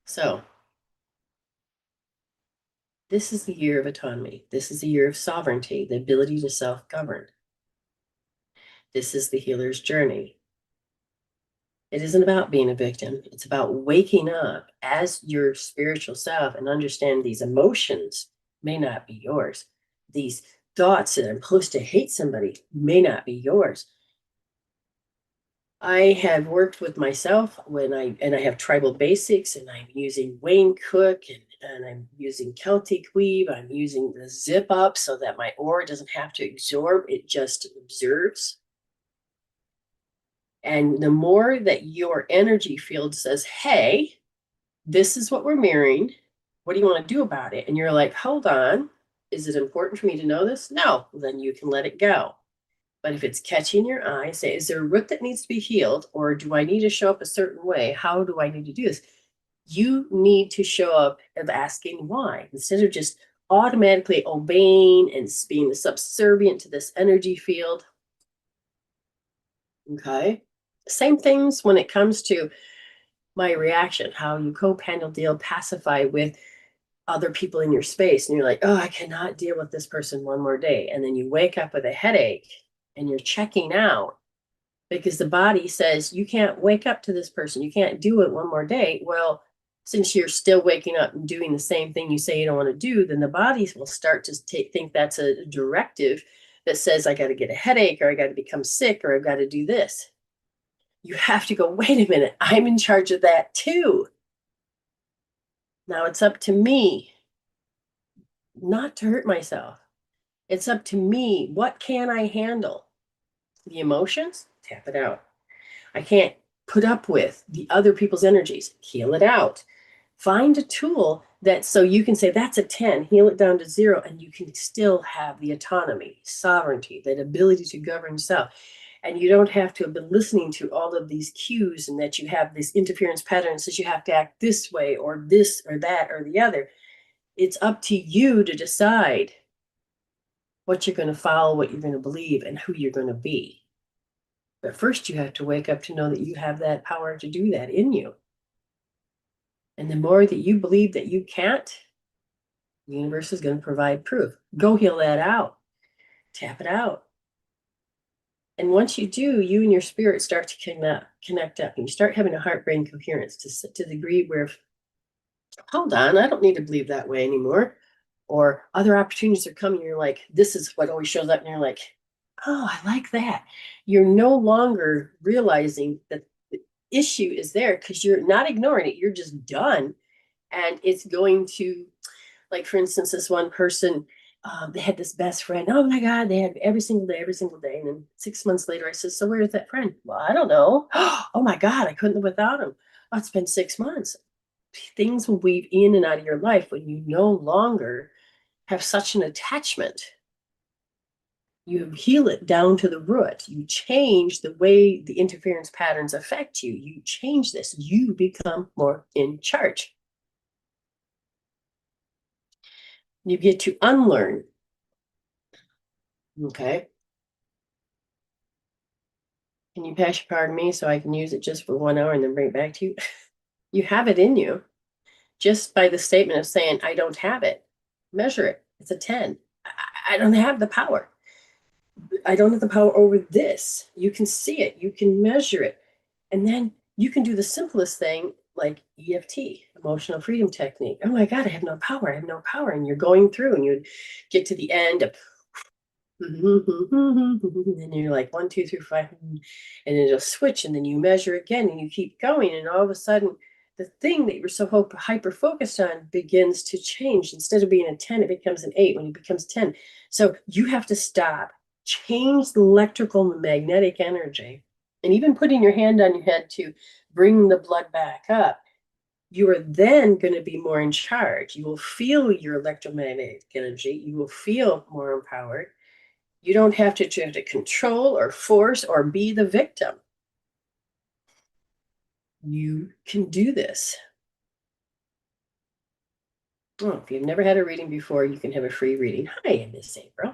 So this is the year of autonomy. This is the year of sovereignty, the ability to self-govern. This is the healer's journey. It isn't about being a victim. It's about waking up as your spiritual self and understand these emotions may not be yours. These thoughts that I'm supposed to hate somebody may not be yours. I have worked with myself I have tribal basics, and I'm using Wayne Cook, and I'm using Celtic weave. I'm using the zip up so that my aura doesn't have to absorb, it just observes. And the more that your energy field says, hey, this is what we're mirroring, what do you want to do about it? And you're like, hold on, is it important for me to know this? No, then you can let it go. But if it's catching your eye, say, is there a root that needs to be healed? Or do I need to show up a certain way? How do I need to do this? You need to show up of asking why, instead of just automatically obeying and being subservient to this energy field. Okay. Same things when it comes to my reaction, how you cope, handle, deal, pacify with other people in your space. And you're like, oh, I cannot deal with this person one more day. And then you wake up with a headache and you're checking out because the body says, you can't wake up to this person. You can't do it one more day. Well, since you're still waking up and doing the same thing you say you don't want to do, then the body will start to think that's a directive that says, I got to get a headache, or I got to become sick, or I've got to do this. You have to go, wait a minute, I'm in charge of that too. Now it's up to me not to hurt myself. It's up to me. What can I handle? The emotions, tap it out. I can't put up with the other people's energies, heal it out. Find a tool that so you can say that's a 10, heal it down to 0, and you can still have the autonomy, sovereignty, that ability to govern self. And you don't have to have been listening to all of these cues and that you have these interference patterns that you have to act this way or this or that or the other. It's up to you to decide what you're going to follow, what you're going to believe, and who you're going to be. But first, you have to wake up to know that you have that power to do that in you. And the more that you believe that you can't, the universe is going to provide proof. Go heal that out. Tap it out. And once you do, you and your spirit start to connect up. And you start having a heart-brain coherence to the degree where, hold on, I don't need to believe that way anymore. Or other opportunities are coming. You're like, this is what always shows up. And you're like, oh, I like that. You're no longer realizing that the issue is there because you're not ignoring it. You're just done. And it's going to, like, for instance, this one person, they had this best friend. Oh my God, they had every single day, every single day. And then 6 months later, I said, so where's that friend? Well, I don't know. Oh my God, I couldn't live without him. Oh, it's been 6 months. Things will weave in and out of your life when you no longer have such an attachment. You heal it down to the root. You change the way the interference patterns affect you. You change this. You become more in charge. You get to unlearn. Okay. Can you pass your card to me so I can use it just for 1 hour and then bring it back to you? You have it in you just by the statement of saying, I don't have it. Measure it. It's a 10. I don't have the power. I don't have the power over this. You can see it. You can measure it. And then you can do the simplest thing like EFT, emotional freedom technique. Oh my God, I have no power. I have no power. And you're going through and you get to the end of and you're like 1, 2, 3, 5, and it'll switch, and then you measure again, and you keep going, and all of a sudden, the thing that you were so hyper focused on begins to change. Instead of being a 10, it becomes an 8. When it becomes 10, so you have to stop, change the electrical and magnetic energy, and even putting your hand on your head to bring the blood back up. You are then going to be more in charge. You will feel your electromagnetic energy. You will feel more empowered. You don't have to try to control or force or be the victim. You can do this. Oh, if you've never had a reading before, you can have a free reading. Hi, I'm Miss April.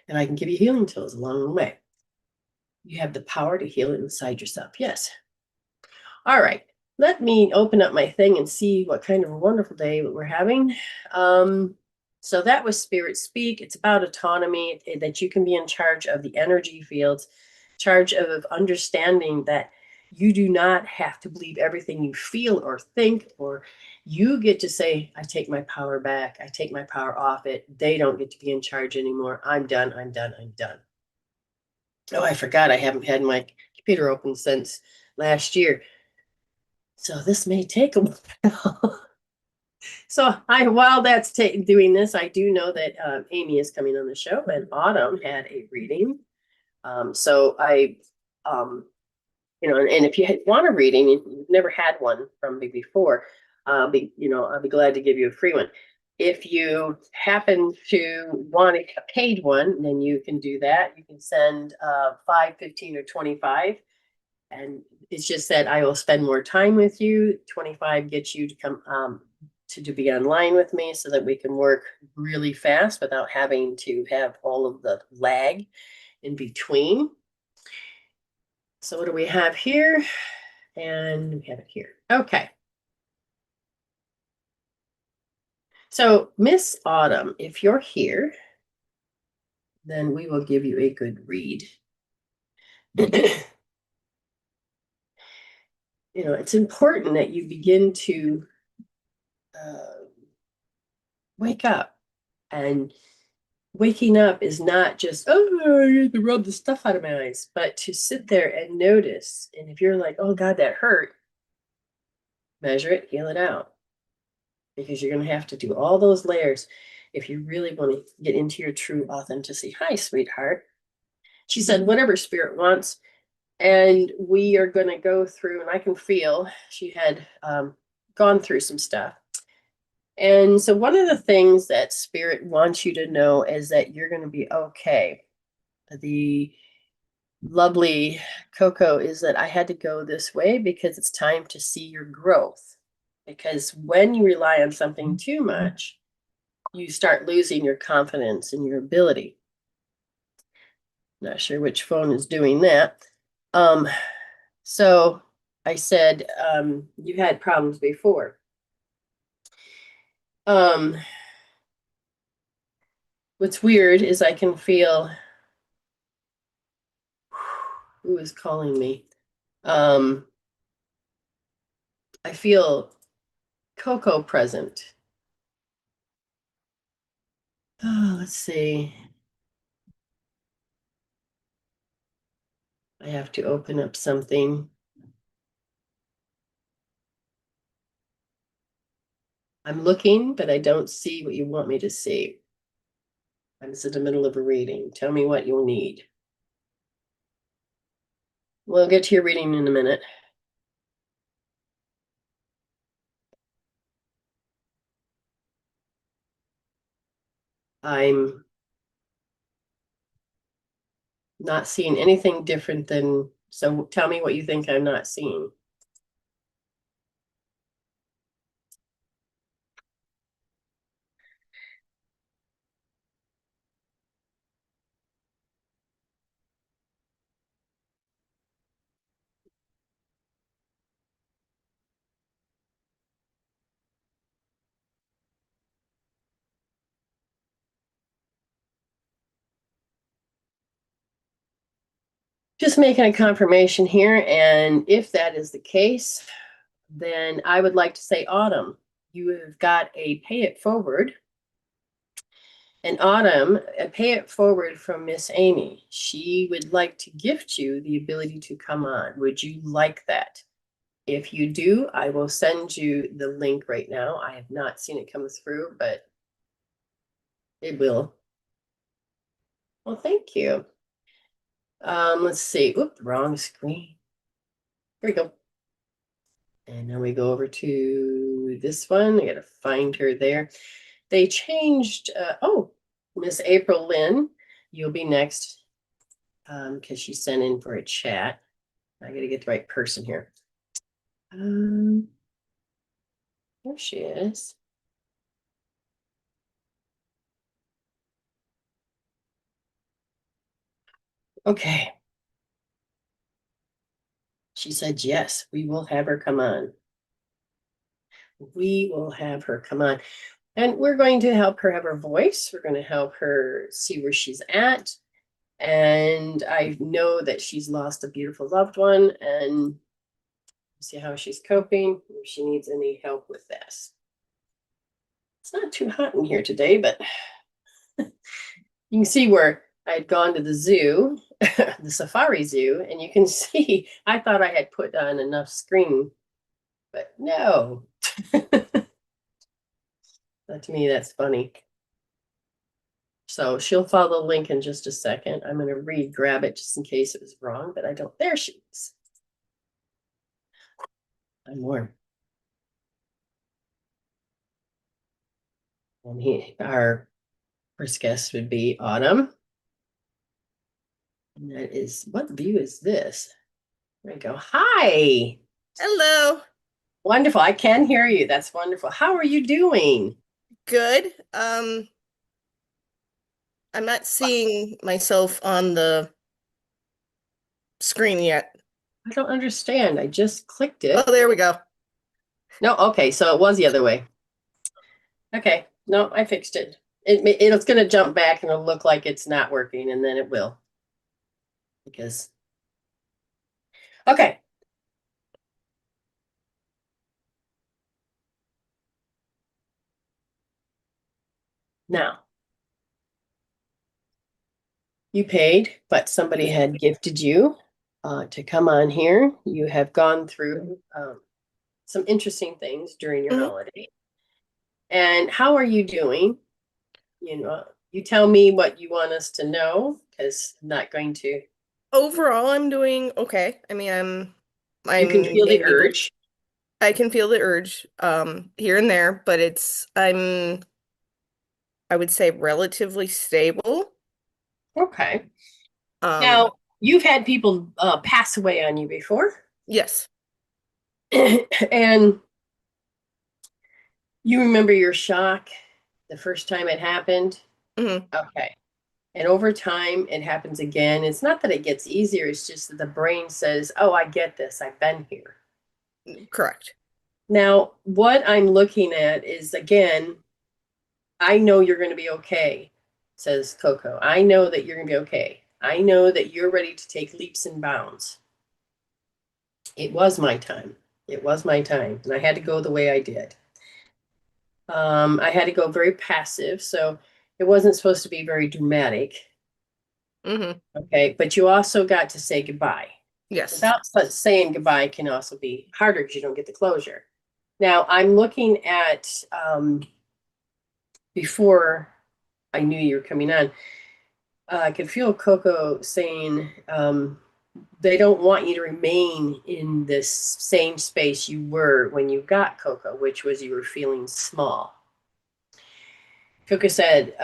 And I can give you healing tools along the way. You have the power to heal it inside yourself. Yes. All right. Let me open up my thing and see what kind of a wonderful day we're having. So that was Spirit Speak. It's about autonomy, that you can be in charge of the energy fields, charge of understanding that you do not have to believe everything you feel or think, or you get to say, I take my power back. I take my power off it. They don't get to be in charge anymore. I'm done. I'm done. I'm done. Oh, I forgot. I haven't had my computer open since last year. So this may take a while. So while that's doing this, I do know that Ayme is coming on the show, and Autumn had a reading. So I, and if you want a reading, you've never had one from me before, I'll be glad to give you a free one. If you happen to want a paid one, then you can do that. You can send 5, 15, or 25. And it's just that I will spend more time with you. 25 gets you to come to be online with me so that we can work really fast without having to have all of the lag in between. So what do we have here? And we have it here. Okay. So Miss Autumn, if you're here, then we will give you a good read. It's important that you begin to wake up. And waking up is not just, oh, I need to rub the stuff out of my eyes, but to sit there and notice. And if you're like, oh God, that hurt, measure it, heal it out. Because you're going to have to do all those layers if you really want to get into your true authenticity. Hi, sweetheart. She said, whatever spirit wants. And we are going to go through, and I can feel she had gone through some stuff. And so, one of the things that spirit wants you to know is that you're going to be okay. The lovely Coco is that I had to go this way because it's time to see your growth. Because when you rely on something too much, you start losing your confidence in your ability. Not sure which phone is doing that. So I said, you had problems before. What's weird is I can feel who is calling me. I feel Coco present. Oh, let's see. I have to open up something. I'm looking, but I don't see what you want me to see. I'm just in the middle of a reading. Tell me what you'll need. We'll get to your reading in a minute. I'm not seeing anything different than, so tell me what you think I'm not seeing. Just making a confirmation here, and if that is the case, then I would like to say, Autumn, you have got a pay it forward. And Autumn, a pay it forward from Miss Ayme. She would like to gift you the ability to come on. Would you like that? If you do, I will send you the link right now. I have not seen it come through, but it will. Well, thank you. Let's see. Oop, wrong screen. Here we go. And then we go over to this one. I gotta find her there. They changed, oh, Miss April Lynn, you'll be next, because she sent in for a chat. I gotta get the right person here. There she is. Okay. She said, yes, we will have her come on. We will have her come on. And we're going to help her have her voice. We're going to help her see where she's at. And I know that she's lost a beautiful loved one and see how she's coping, if she needs any help with this. It's not too hot in here today, but you can see where I had gone to the zoo, the safari zoo, and you can see I thought I had put on enough screen, but no. To me, that's funny. So she'll follow the link in just a second. I'm going to grab it just in case it was wrong, but I don't. There she is. I'm warm. And our first guest would be Autumn. And that is, what view is this? There we go. Hi. Hello. Wonderful. I can hear you. That's wonderful. How are you doing? Good. I'm not seeing myself on the screen yet. I don't understand. I just clicked Oh, it. there we go. No, okay, so it was the other way. Okay, no, I fixed it. It's going to jump back and it'll look like it's not working, and then it will. Because, okay. Now, you paid, but somebody had gifted you to come on here. You have gone through some interesting things during your Mhm. holiday. And how are you doing? You tell me what you want us to know, because I'm not going to. Overall, I'm doing okay. I mean, You can I'm feel the maybe urge. I can feel the urge here and there, but I would say relatively stable. Okay. Um, Now, you've had people pass away on you before, yes. and you remember your shock the first time it happened. Hmm. Okay. And over time, it happens again. It's not that it gets easier, it's just that the brain says, oh, I get this. I've been here. Correct. Now, what I'm looking at is again, I know you're going to be okay, says Coco. I know that you're going to be okay. I know that you're ready to take leaps and bounds. It was my time. It was my time. And I had to go the way I did. I had to go very passive. So it wasn't supposed to be very dramatic. Hmm. Okay. But you also got to say goodbye. Yes. Without saying goodbye can also be harder because you don't get the closure. Now, I'm looking at before I knew you were coming on, I could feel Coco saying they don't want you to remain in this same space you were when you got Coco, which was you were feeling small. Coco said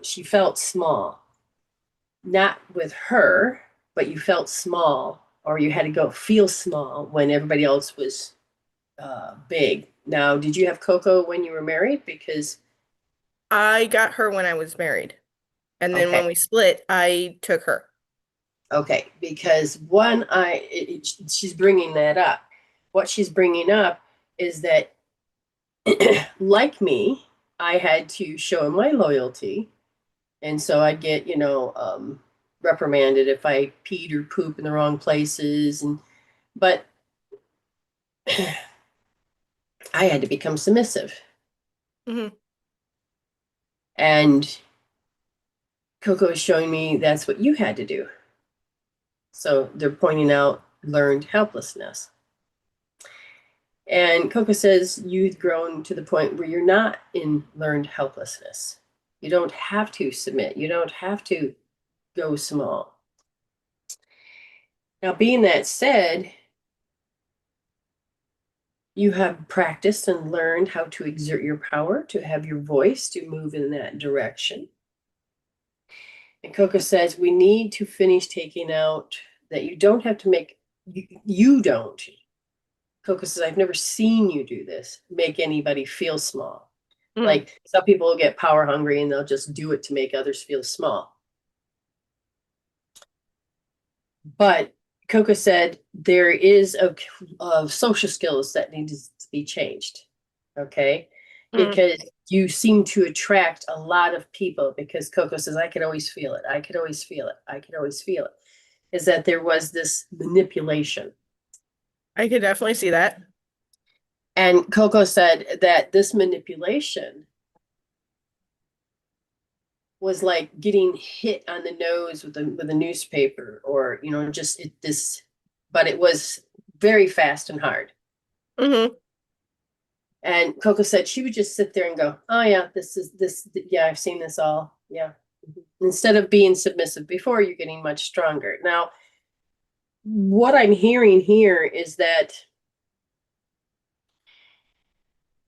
she felt small, not with her, but you felt small, or you had to go feel small when everybody else was big. Now, did you have Coco when you were married? Because, I got her when I was married. And then okay, when we split, I took her. okay, because one, she's bringing that up. What she's bringing up is that, like me, I had to show my loyalty, and so I'd get, reprimanded if I peed or poop in the wrong places, and but I had to become submissive, Hmm. and Coco is showing me that's what you had to do. So they're pointing out learned helplessness. And Coco says you've grown to the point where you're not in learned helplessness. You don't have to submit. You don't have to go small. Now, being that said, you have practiced and learned how to exert your power, to have your voice, to move in that direction. And Coco says we need to finish taking out that you don't have to make, you don't. Coco says, I've never seen you do this, make anybody feel small. Hmm. Like some people will get power hungry and they'll just do it to make others feel small. But Coco said there is a social skills that needs to be changed. Okay. Hmm. Because you seem to attract a lot of people because Coco says, I could always feel it. I could always feel it. I could always feel it. Is that there was this manipulation. I could definitely see that. And Coco said that this manipulation was like getting hit on the nose with a newspaper or just this, but it was very fast and hard. Hmm. And Coco said she would just sit there and go, oh yeah, this is this, yeah, I've seen this all, yeah. Instead of being submissive before, you're getting much stronger now. What I'm hearing here is that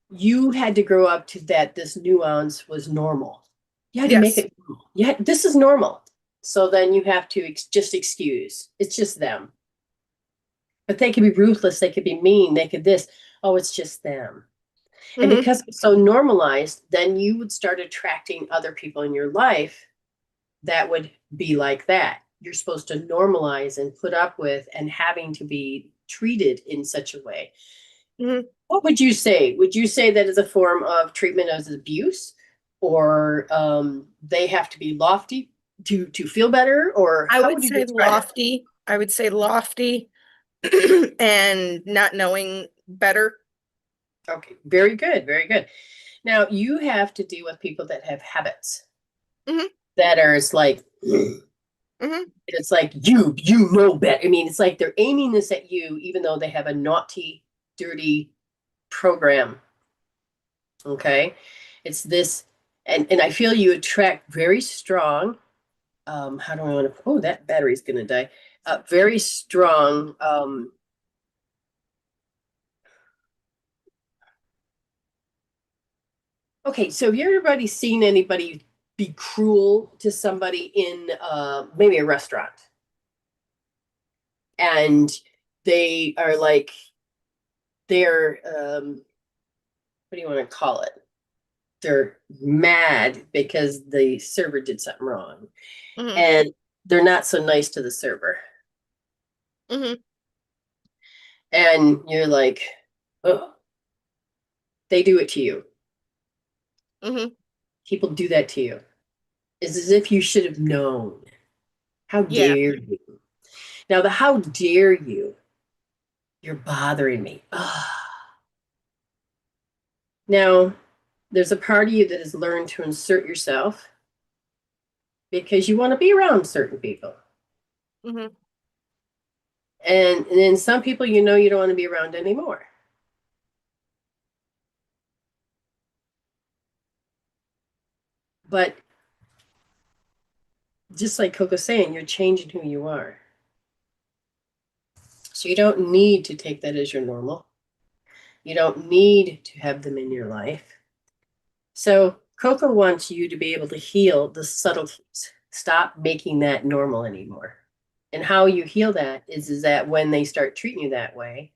you had to grow up to that this nuance was normal. You had to make Yes. it normal. Yeah, this is normal. So then you have to just excuse. It's just them. But they could be ruthless, they could be mean, they could this. Oh, it's just them. And Hmm. because it's so normalized, then you would start attracting other people in your life that would be like that. You're supposed to normalize and put up with and having to be treated in such a way. Hmm. What would you say? Would you say that is a form of treatment as abuse, or they have to be lofty to feel better, or I how would would you say describe it? lofty. I would say lofty and not knowing better. Okay, very good, very good. Now you have to deal with people that have habits Hmm. that are it's like Hmm. it's like you know better. I mean, it's like they're aiming this at you, even though they have a naughty, dirty. program. Okay. It's this, and I feel you attract very strong. How do I want to, oh, that battery's going to die. Very strong. Okay. So have you everybody seen anybody be cruel to somebody in maybe a restaurant? And they are like, they're, what do you want to call it? They're mad because the server did something wrong. Mm-hmm. And they're not so nice to the server. Mm-hmm. And you're like, oh, they do it to you. Mm-hmm. People do that to you. It's as if you should have known. How Yeah. dare you? Now, the how dare you, you're bothering me. Ugh. Now, there's a part of you that has learned to insert yourself because you want to be around certain people. Mm-hmm. And then some people you know you don't want to be around anymore. But just like Coco's saying, you're changing who you are. So you don't need to take that as your normal. You don't need to have them in your life. So Coco wants you to be able to heal the subtleties. Stop making that normal anymore. And how you heal that is that when they start treating you that way,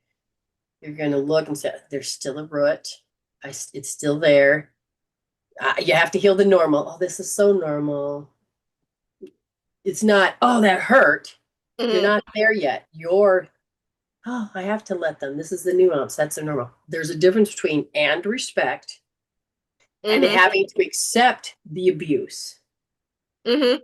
you're going to look and say, there's still a root. It's still there. You have to heal the normal. Oh, this is so normal. It's not, oh, that hurt. You're Mm-hmm. not there yet. You're, oh, I have to let them. This is the nuance. That's the normal. There's a difference between and respect and Mm-hmm. having to accept the abuse. Mm-hmm.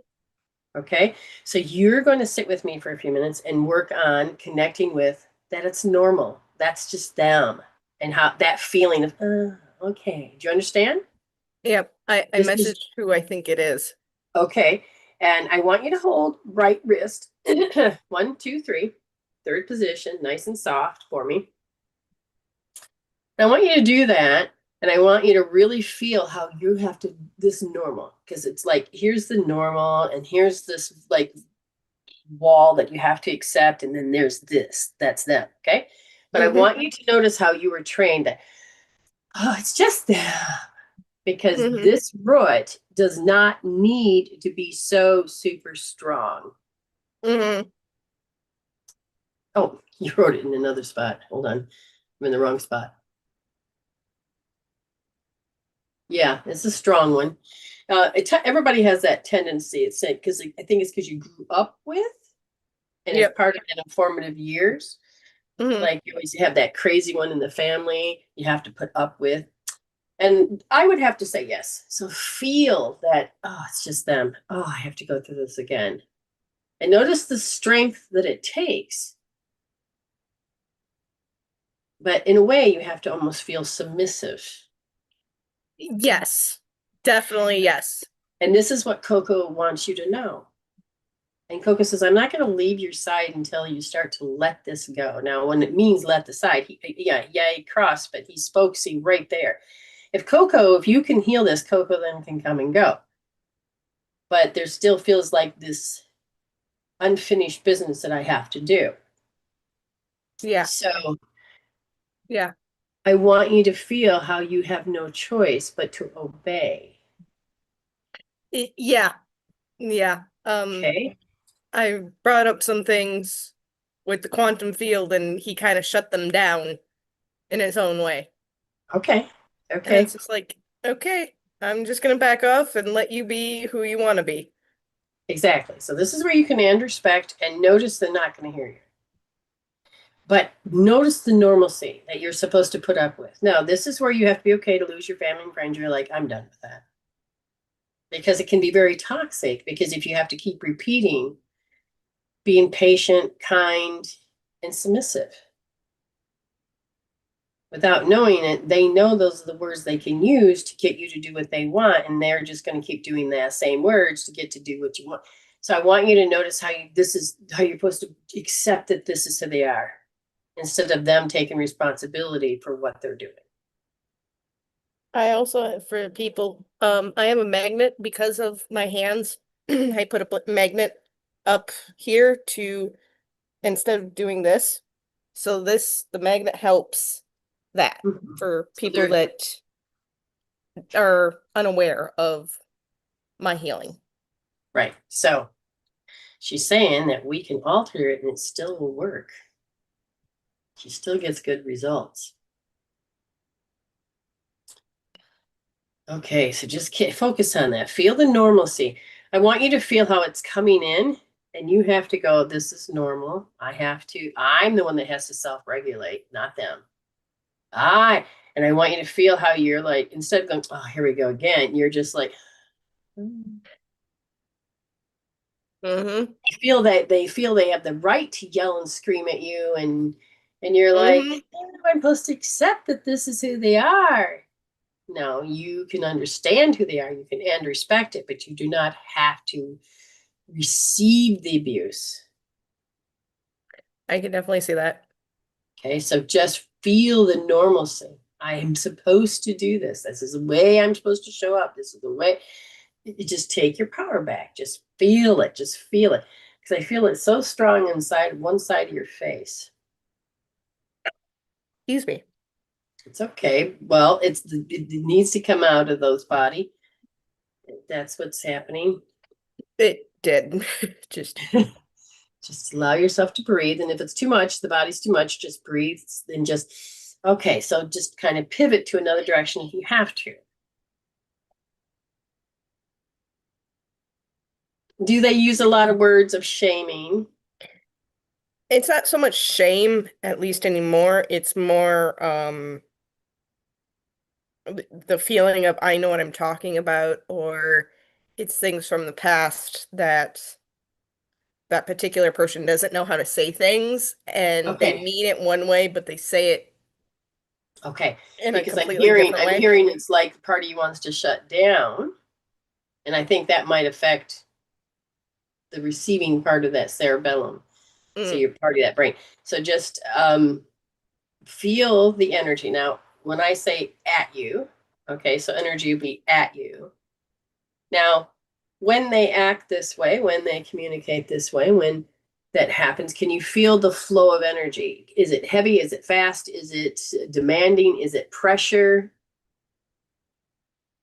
Okay. So you're going to sit with me for a few minutes and work on connecting with that it's normal. That's just them. And how that feeling of, okay. Do you understand? Yep. I This is messaged who I think it is. okay. And I want you to hold right wrist. One, two, three. Third position, nice and soft for me. I want you to do that. And I want you to really feel how you have to this normal. Because it's like, here's the normal, and here's this like wall that you have to accept, and then there's this. That's them. Okay. But I Mm-hmm. want you to notice how you were trained that, oh, it's just them. Because Mm-hmm. this root does not need to be so super strong. Mm-hmm. Oh, you wrote it in another spot. Hold on. I'm in the wrong spot. Yeah, it's a strong one. Everybody has that tendency. It's because I think it's because you grew up with, and it's Yep. part of that informative years. Mm-hmm. Like you always have that crazy one in the family you have to put up with. And I would have to say yes. So feel that, oh, it's just them. Oh, I have to go through this again. And notice the strength that it takes. But in a way, you have to almost feel submissive. Yes. Definitely yes. And this is what Coco wants you to know. And Coco says, I'm not going to leave your side until you start to let this go. Now, when it means let the side, he crossed, but he spoke, see, right there. If you can heal this, Coco then can come and go. But there still feels like this unfinished business that I have to do. Yeah. So Yeah. I want you to feel how you have no choice but to obey. Yeah. Yeah. Okay. I brought up some things with the quantum field and he kind of shut them down in his own way. Okay. And it's Okay. just like, okay, I'm just gonna back off and let you be who you want to be. Exactly. So this is where you command respect and notice they're not going to hear you. But notice the normalcy that you're supposed to put up with. Now, this is where you have to be okay to lose your family and friends. You're like, I'm done with that. Because it can be very toxic. Because if you have to keep repeating being patient, kind, and submissive without knowing it, they know those are the words they can use to get you to do what they want. And they're just going to keep doing that same words to get to do what you want. So I want you to notice how this is how you're supposed to accept that this is who they are. instead of them taking responsibility for what they're doing. I also, for people, I have a magnet because of my hands. I put a magnet up here to, instead of doing this. So the magnet helps that Mhm. for So people that are unaware of my healing. right. So she's saying that we can alter it and it still will work. She still gets good results. Okay, so just focus on that. Feel the normalcy. I want you to feel how it's coming in, and you have to go, this is normal. I'm the one that has to self-regulate, not them. And I want you to feel how you're like, instead of going, oh, here we go again, you're just like, Mm-hmm. they feel they have the right to yell and scream at you, and you're like, Mm-hmm. I'm supposed to accept that this is who they are. No, you can understand who they are, you can and respect it, but you do not have to receive the abuse. I can definitely see that. Okay, so just feel the normalcy. I am supposed to do this. This is the way I'm supposed to show up. This is the way. You just take your power back. Just feel it. Just feel it. Because I feel it so strong inside one side of your face. Excuse me. It's okay. Well, it needs to come out of those body. That's what's happening. It did. Just Just allow yourself to breathe. And if it's too much, the body's too much, just breathe and just, okay. So just kind of pivot to another direction if you have to. Do they use a lot of words of shaming? it's not so much shame, at least anymore. It's more the feeling of I know what I'm talking about, or it's things from the past that that particular person doesn't know how to say things and they Okay. mean it one way, but they say it Okay. in a Because completely different I'm way. hearing it's like the party wants to shut down. And I think that might affect the receiving part of that cerebellum. So Mm, you're part of that brain. So just feel the energy. Now, when I say at you, okay, so energy will be at you. Now, when they act this way, when they communicate this way, when that happens, can you feel the flow of energy? Is it heavy? Is it fast? Is it demanding? Is it pressure?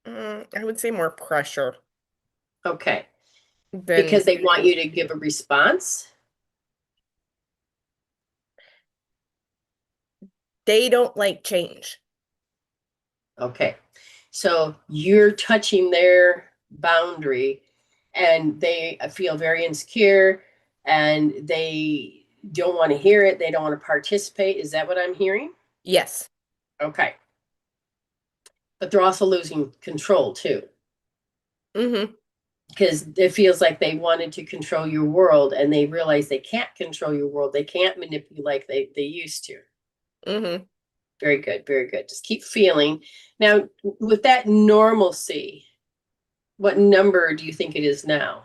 I would say more pressure Okay. Because than they want you to give a response. they don't like change. Okay. So you're touching their boundary and they feel very insecure and they don't want to hear it. They don't want to participate. Is that what I'm hearing? Yes. Okay. But they're also losing control too, Mm-hmm. because it feels like they wanted to control your world and they realize they can't control your world. They can't manipulate like they used to. Mm-hmm. Very good. Very good. Just keep feeling. Now, with that normalcy, what number do you think it is now?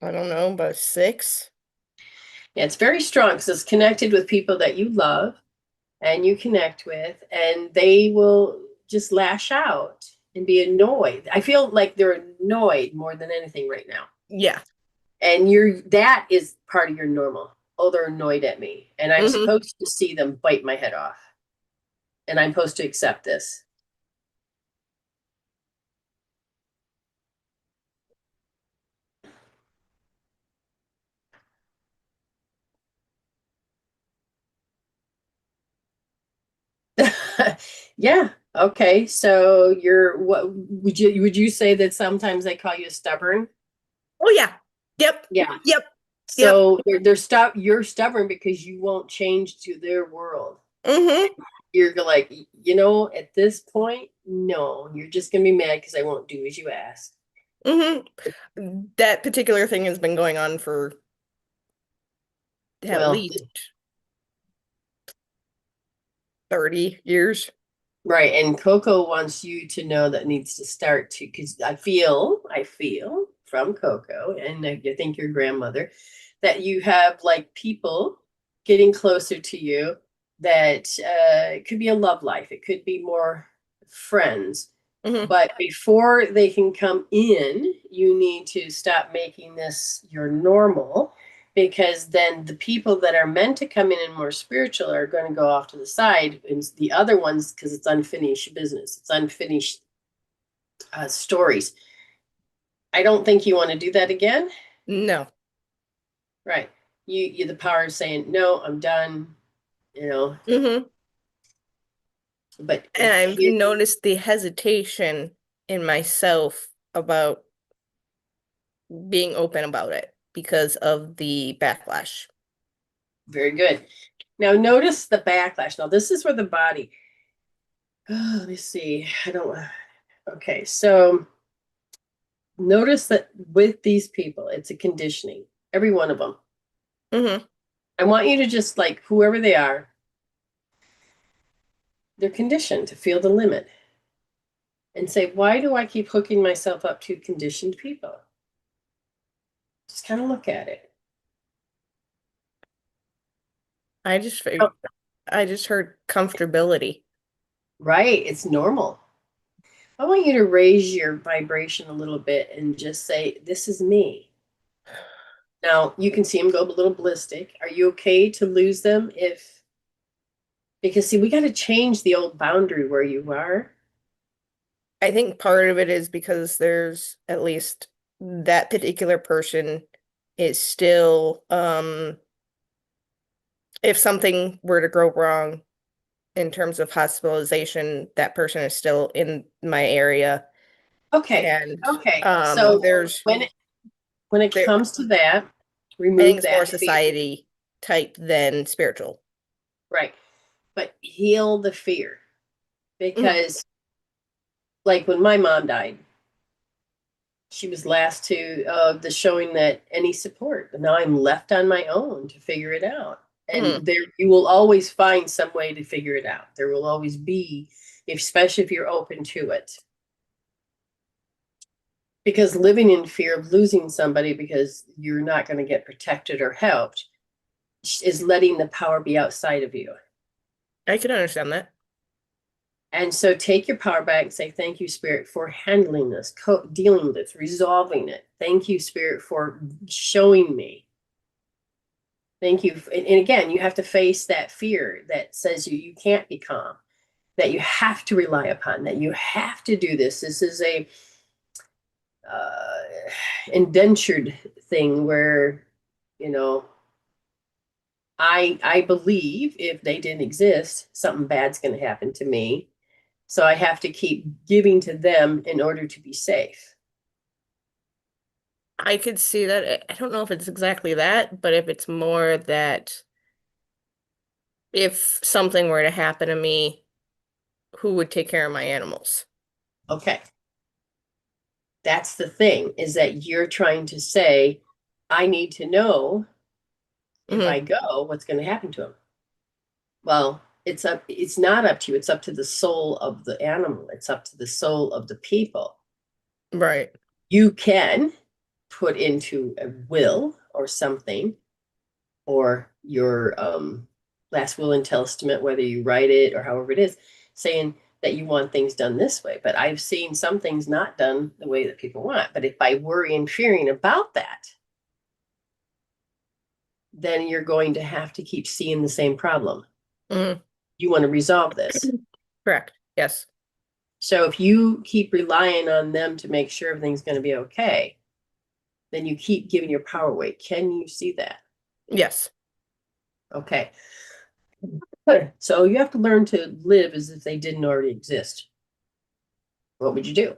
I don't know, but 6. Yeah, it's very strong because it's connected with people that you love and you connect with, and they will just lash out and be annoyed. I feel like they're annoyed more than anything right now. Yeah. And that is part of your normal. Oh, they're annoyed at me. And I'm Mm-hmm. supposed to see them bite my head off. And I'm supposed to accept this. Yeah. Okay. So what would you say that sometimes they call you stubborn? Oh yeah. Yep. Yeah. Yep. Yep. So you're stubborn because you won't change to their world. Mm-hmm. You're like, at this point, no, you're just gonna be mad because I won't do as you ask. Mm-hmm. That particular thing has been going on for at Well, least 30 years. right. And Coco wants you to know that needs to start to, because I feel from Coco, and I think your grandmother, that you have like people getting closer to you that it could be a love life, it could be more friends. Hmm. But before they can come in, you need to stop making this your normal, because then the people that are meant to come in and more spiritual are going to go off to the side, and the other ones, because it's unfinished business, it's unfinished stories. I don't think you want to do that again. No. Right. You the power of saying, no, I'm done, you know, Hmm. but And I've here, noticed the hesitation in myself about being open about it because of the backlash. very good. Now notice the backlash. Now this is where the body, oh, let me see. I don't, okay. So notice that with these people, it's a conditioning, every one of them. Hmm. I want you to just like whoever they are, they're conditioned to feel the limit and say, why do I keep hooking myself up to conditioned people? Just kind of look at it. I just Oh, figured, I just heard comfortability. right. It's normal. I want you to raise your vibration a little bit and just say, this is me. Now you can see them go a little ballistic. Are you okay to lose them if, because see, we got to change the old boundary where you are. I think part of it is because there's at least that particular person is still, if something were to go wrong in terms of hospitalization, that person is still in my area. Okay. And Okay. So there's when it there comes to that, I think remove it's more that fear. society type than spiritual. Right. But heal the fear. Mhm. Because like when my mom died, she was last to the showing that any support. But now I'm left on my own to figure it out. Mhm. And there you will always find some way to figure it out. There will always be, especially if you're open to it. Because living in fear of losing somebody because you're not going to get protected or helped is letting the power be outside of you. I can understand that. And so take your power back and say, thank you, Spirit, for handling this, dealing with this, resolving it. Thank you, Spirit, for showing me. Thank you. And again, you have to face that fear that says you can't be calm, that you have to rely upon, that you have to do this. This is a indentured thing where, you know, I believe if they didn't exist, something bad's going to happen to me. So I have to keep giving to them in order to be safe. I could see that. I don't know if it's exactly that, but if it's more that if something were to happen to me, who would take care of my animals? Okay. That's the thing, is that you're trying to say, I need to know if Hmm. I go, what's going to happen to them. Well, it's not up to you. It's up to the soul of the animal. It's up to the soul of the people. Right. You can put into a will or something, or your last will and testament, whether you write it or however it is, saying that you want things done this way. But I've seen some things not done the way that people want. But if by worry and fearing about that, then you're going to have to keep seeing the same problem. Hmm. You want to resolve this. Correct. Yes. So if you keep relying on them to make sure everything's going to be okay, then you keep giving your power away. Can you see that? Yes. Okay. So you have to learn to live as if they didn't already exist. What would you do?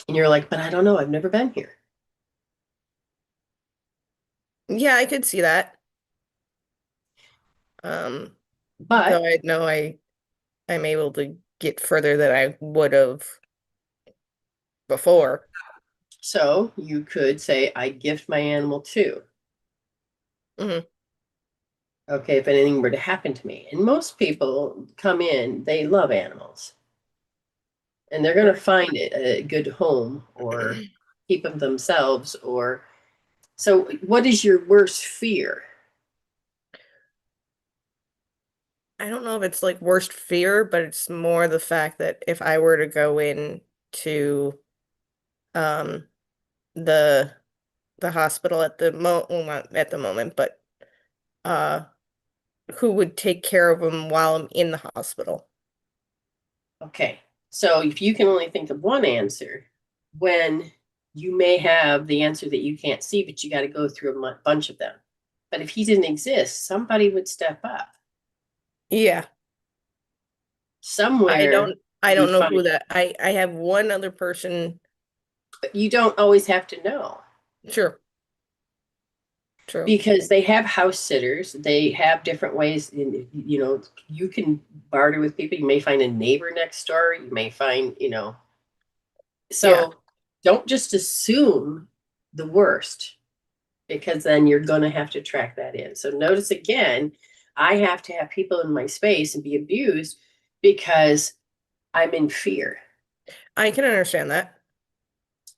And you're like, but I don't know. I've never been here. Yeah, I could see that. Um, though But I know I'm able to get further than I would have before. so you could say, I gift my animal too. Hmm. Okay, if anything were to happen to me. And most people come in, they love animals. and they're going to find it a good home or keep them themselves. Or so, what is your worst fear? I don't know if it's like worst fear, but it's more the fact that if I were to go in to um the the hospital at the well, not at the moment, but uh who would take care of him while I'm in the hospital? Okay, so if you can only think of one answer, when you may have the answer that you can't see, but you got to go through a bunch of them. But if he didn't exist, somebody would step up. Yeah, Somewhere I you don't know find, who that I have one other person. but you don't always have to know Sure, true. because they have house sitters. They have different ways. You can barter with people. You may find a neighbor next door. You may find, Yeah. so don't just assume the worst because then you're going to have to track that in. So notice again, I have to have people in my space and be abused because I'm in fear. I can understand that.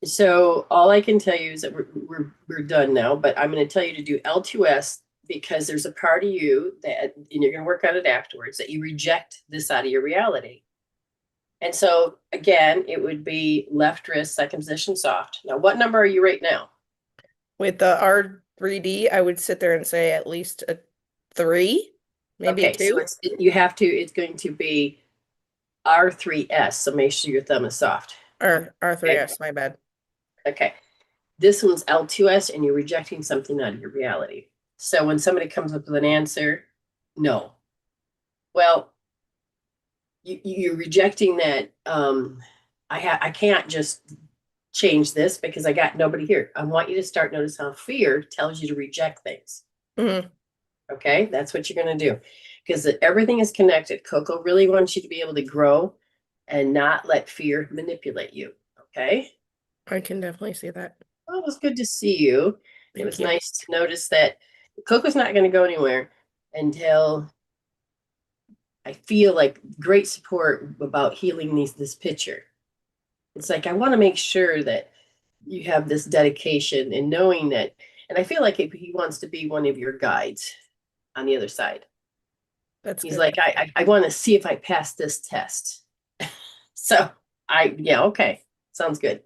So all I can tell you is that we're done now, but I'm going to tell you to do L2S because there's a part of you that, and you're going to work on it afterwards, that you reject this out of your reality. And so again, it would be left wrist, second position soft. Now, what number are you right now? With the R3D, I would sit there and say at least a 3, maybe a Okay, so 2, it's going to be R3S. So make sure your thumb is soft. or Okay. R3S, my bad. Okay. This one's L2S and you're rejecting something out of your reality. So when somebody comes up with an answer, no. Well, you're rejecting that. I can't just change this because I got nobody here. I want you to start notice how fear tells you to reject things. Hmm. Okay, that's what you're going to do because everything is connected. Coco really wants you to be able to grow and not let fear manipulate you. Okay. I can definitely see that. Well, it was good to see you. It Thank was you. nice to notice that Coco's not going to go anywhere until I feel like great support about healing this picture. It's like I want to make sure that you have this dedication and knowing that, and I feel like he wants to be one of your guides on the other side. That's He's good. like, I want to see if I pass this test. So yeah, okay, sounds good.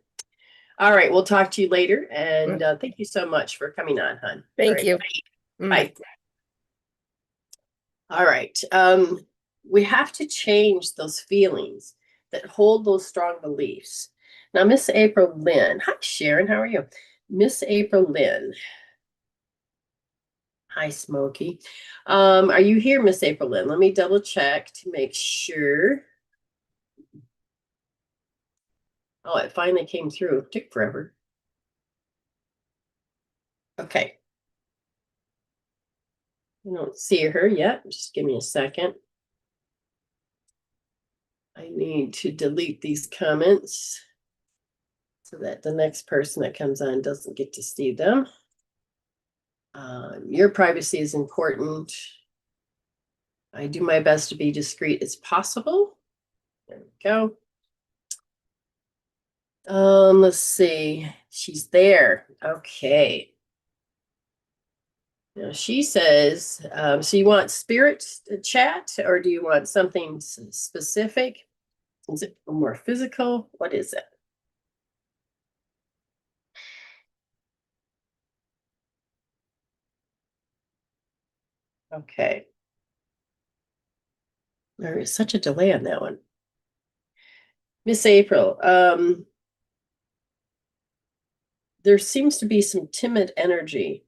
All right, we'll talk to you later, and Mm. thank you so much for coming on, hon. All Thank right, you. bye. Bye. All right. We have to change those feelings that hold those strong beliefs. Now, Miss April Lynn. Hi, Sharon. How are you? Miss April Lynn. Hi, Smokey. Are you here, Miss April Lynn? Let me double check to make sure. Oh, it finally came through. It took forever. Okay. I don't see her yet. Just give me a second. I need to delete these comments so that the next person that comes on doesn't get to see them. Your privacy is important. I do my best to be discreet as possible. There we go. Let's see. She's there. Okay. Now she says, so you want spirit chat or do you want something specific? Is it more physical? What is it? Okay. There is such a delay on that one. Miss April, there seems to be some timid energy.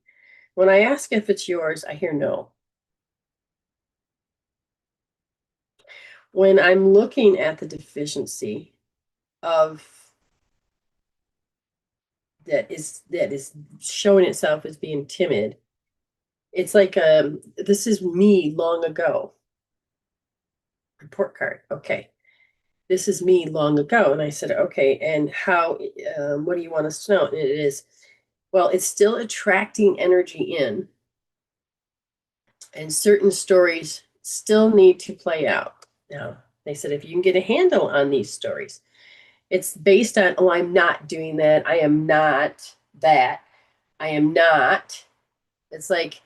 When I ask if it's yours, I hear no. When I'm looking at the deficiency of that is showing itself as being timid, it's like this is me long ago. Report card. Okay. This is me long ago. And I said, okay, and how what do you want us to know? And it is, well, it's still attracting energy in, and certain stories still need to play out. Now, They said, if you can get a handle on these stories, it's based on, oh, I'm not doing that. I am not that. I am not. It's like,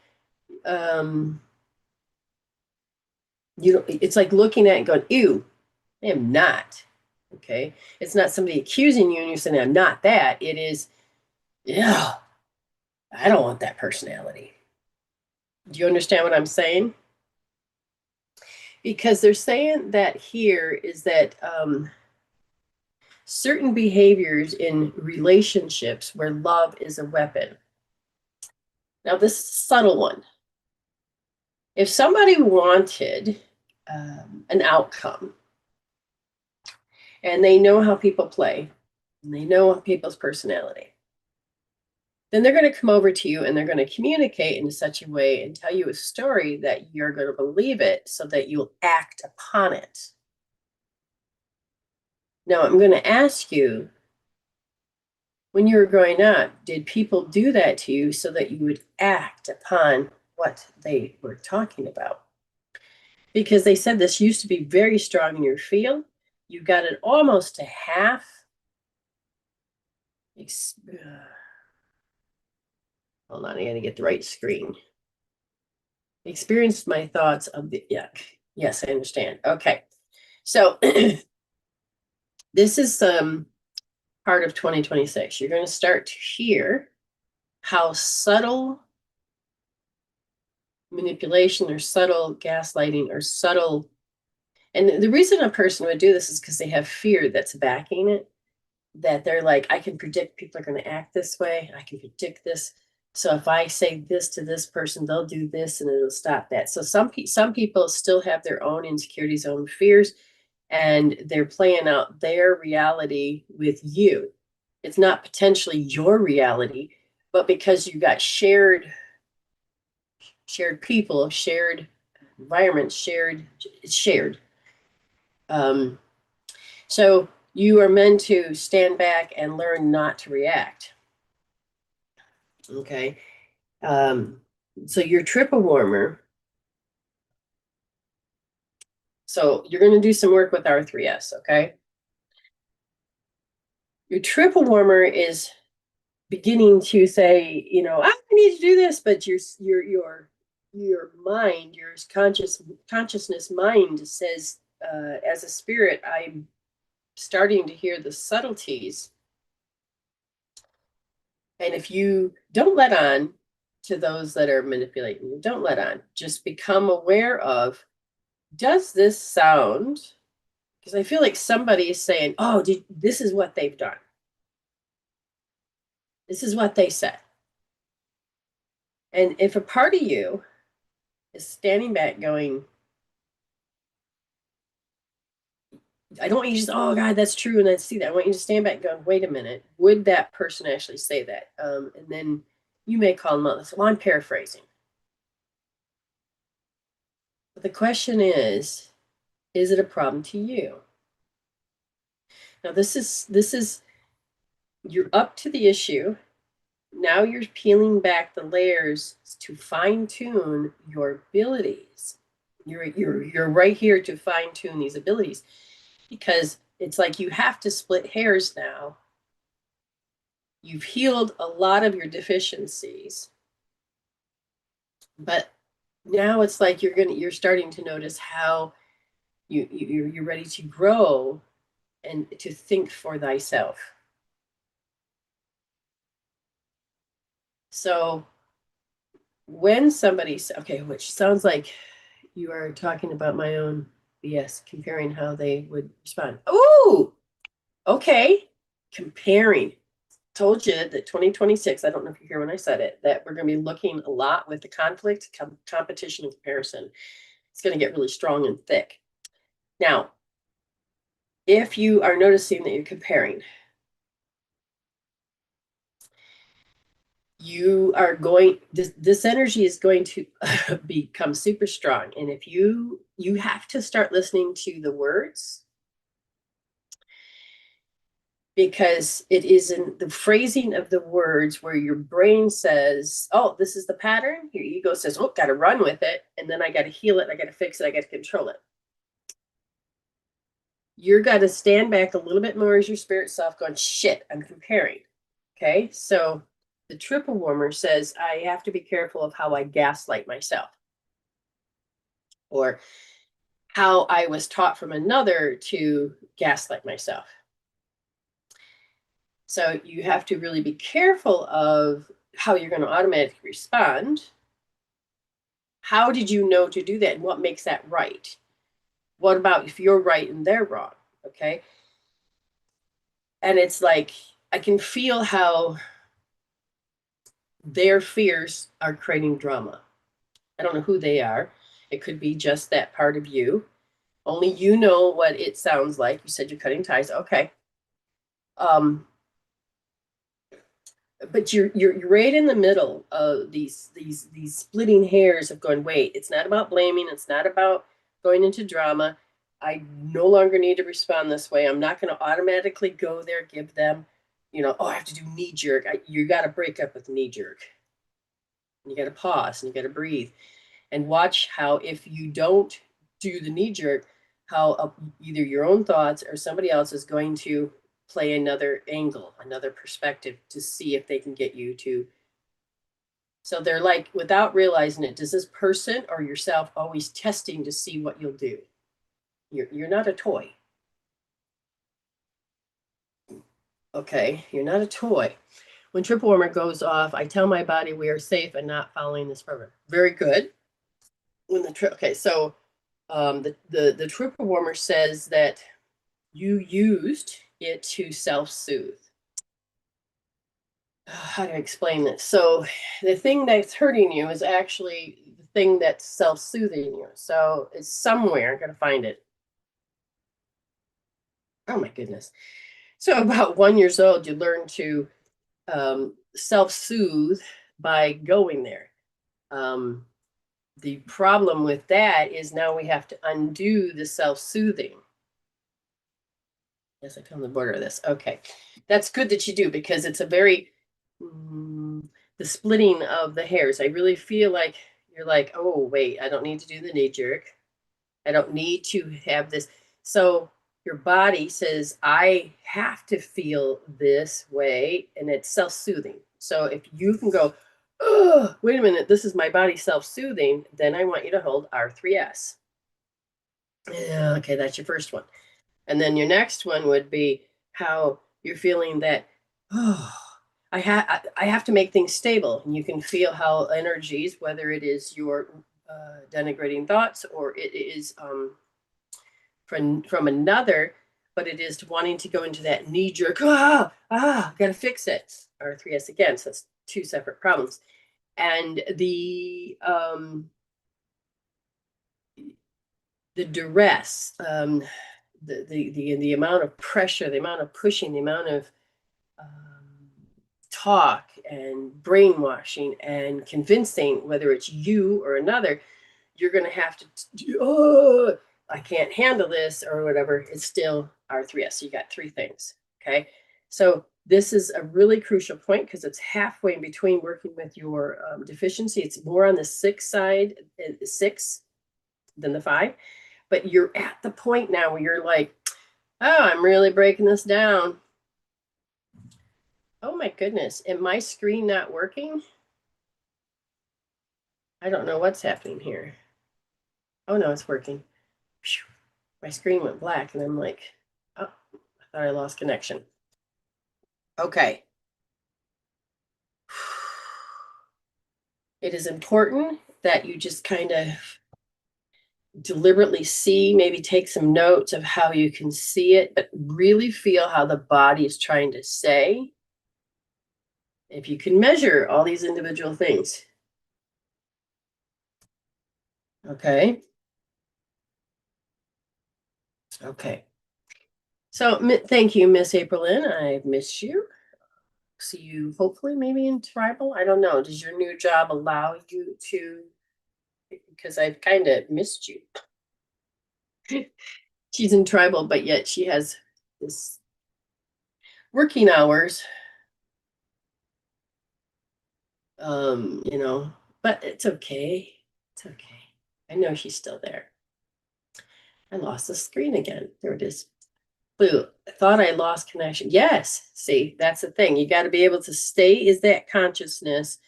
it's like looking at it and going, ew, I am not. Okay. It's not somebody accusing you and you're saying, I'm not that. It is, yeah, I don't want that personality. Do you understand what I'm saying? Because they're saying that here is that certain behaviors in relationships where love is a weapon. Now, this is a subtle one. If somebody wanted an outcome and they know how people play and they know people's personality, then they're going to come over to you and they're going to communicate in such a way and tell you a story that you're going to believe it so that you'll act upon it. Now, I'm going to ask you, when you were growing up, did people do that to you so that you would act upon what they were talking about? Because they said this used to be very strong in your field. You got it almost to half. Hold on, I got to get the right screen. Experienced my thoughts of the yuck. Yes, I understand. Okay. So this is part of 2026. You're going to start to hear how subtle manipulation or subtle gaslighting or subtle, and the reason a person would do this is because they have fear that's backing it, that they're like, I can predict people are going to act this way. I can predict this. So if I say this to this person, they'll do this and it'll stop that. So some people still have their own insecurities, own fears, and they're playing out their reality with you. It's not potentially your reality, but because you got shared people, shared environments, shared. So you are meant to stand back and learn not to react. Okay. So your triple warmer. So you're going to do some work with R3S, okay? Your triple warmer is beginning to say, you know, I need to do this, but your mind, your consciousness mind says, as a spirit, I'm starting to hear the subtleties. And if you don't let on to those that are manipulating you, don't let on. Just become aware of, does this sound? Because I feel like somebody is saying, oh, this is what they've done. This is what they said. And if a part of you is standing back going, I don't want you to just, oh God, that's true, and I see that. I want you to stand back and go, wait a minute, would that person actually say that? And then you may call them out. Well, I'm paraphrasing. But the question is it a problem to you? Now this is you're up to the issue. Now you're peeling back the layers to fine-tune your abilities. You're right here to fine-tune these abilities, because it's like you have to split hairs now. You've healed a lot of your deficiencies, but now it's like you're starting to notice how you're ready to grow and to think for thyself. So when somebody, okay, which sounds like you are talking about my own BS, comparing how they would respond. Oh, okay. Comparing. Told you that 2026, I don't know if you hear when I said it, that we're going to be looking a lot with the conflict, competition, and comparison. It's going to get really strong and thick. Now, if you are noticing that you're comparing, you are going, this energy is going to become super strong. And if you have to start listening to the words, because it is in the phrasing of the words where your brain says, oh, this is the pattern. Your ego says, oh, got to run with it. And then I got to heal it. I got to fix it. I got to control it. you're got to stand back a little bit more as your spirit self going, shit, I'm comparing. Okay. So the triple warmer says, I have to be careful of how I gaslight myself, or how I was taught from another to gaslight myself. So you have to really be careful of how you're going to automatically respond. How did you know to do that? And what makes that right? What about if you're right and they're wrong? Okay. And it's like, I can feel how their fears are creating drama. I don't know who they are. It could be just that part of you. Only you know what it sounds like. You said you're cutting ties. Okay. Um, but you're right in the middle of these splitting hairs of going, wait, it's not about blaming, it's not about going into drama. I no longer need to respond this way. I'm not going to automatically go there, give them, oh, I have to do knee jerk. You got to break up with knee jerk. You got to pause and you got to breathe and watch how, if you don't do the knee jerk, how either your own thoughts or somebody else is going to play another angle, another perspective to see if they can get you to. So they're like, without realizing it, does this person or yourself always testing to see what you'll do? You're not a toy. Okay, you're not a toy. When triple warmer goes off, I tell my body we are safe and not following this program. Very good. When the okay, so the triple warmer says that you used it to self-soothe. How do I explain this? So the thing that's hurting you is actually the thing that's self-soothing you. So it's somewhere. I'm gonna find it. Oh my goodness. So about 1 year old, you learn to self-soothe by going there. The problem with that is now we have to undo the self-soothing. Yes, I come on the border of this. Okay. That's good that you do, because it's a very the splitting of the hairs. I really feel like you're like, oh wait, I don't need to do the knee jerk. I don't need to have this. So your body says, I have to feel this way, and it's self-soothing. So if you can go, oh, wait a minute, this is my body self-soothing, then I want you to hold R3S. Yeah, okay, that's your first one. And then your next one would be how you're feeling that, oh, I have to make things stable. And you can feel how energies, whether it is your denigrating thoughts or it is from another, but it is wanting to go into that knee jerk, gotta fix it. R3S again, so that's two separate problems. And the duress, the amount of pressure, the amount of pushing, the amount of talk and brainwashing and convincing, whether it's you or another, you're going to have to, oh, I can't handle this or whatever. It's still R3S. So you got three things. Okay. So this is a really crucial point because it's halfway in between working with your deficiency. It's more on the 6 side, 6 than the 5. But you're at the point now where you're like, oh, I'm really breaking this down. Oh my goodness. Am my screen not working? I don't know what's happening here. Oh no, it's working. My screen went black and I'm like, oh, I thought I lost connection. Okay. It is important that you just kind of deliberately see, maybe take some notes of how you can see it, but really feel how the body is trying to say. If you can measure all these individual things. Okay. Okay. So thank you, Miss April Lynn. I've missed you. See you hopefully maybe in tribal. I don't know. Does your new job allow you to? Because I've kind of missed you. She's in tribal, but yet she has this working hours. But it's okay. It's okay. I know she's still there. I lost the screen again. There it is. Boo, thought I lost connection. Yes, see, that's the thing. You got to be able to stay is that consciousness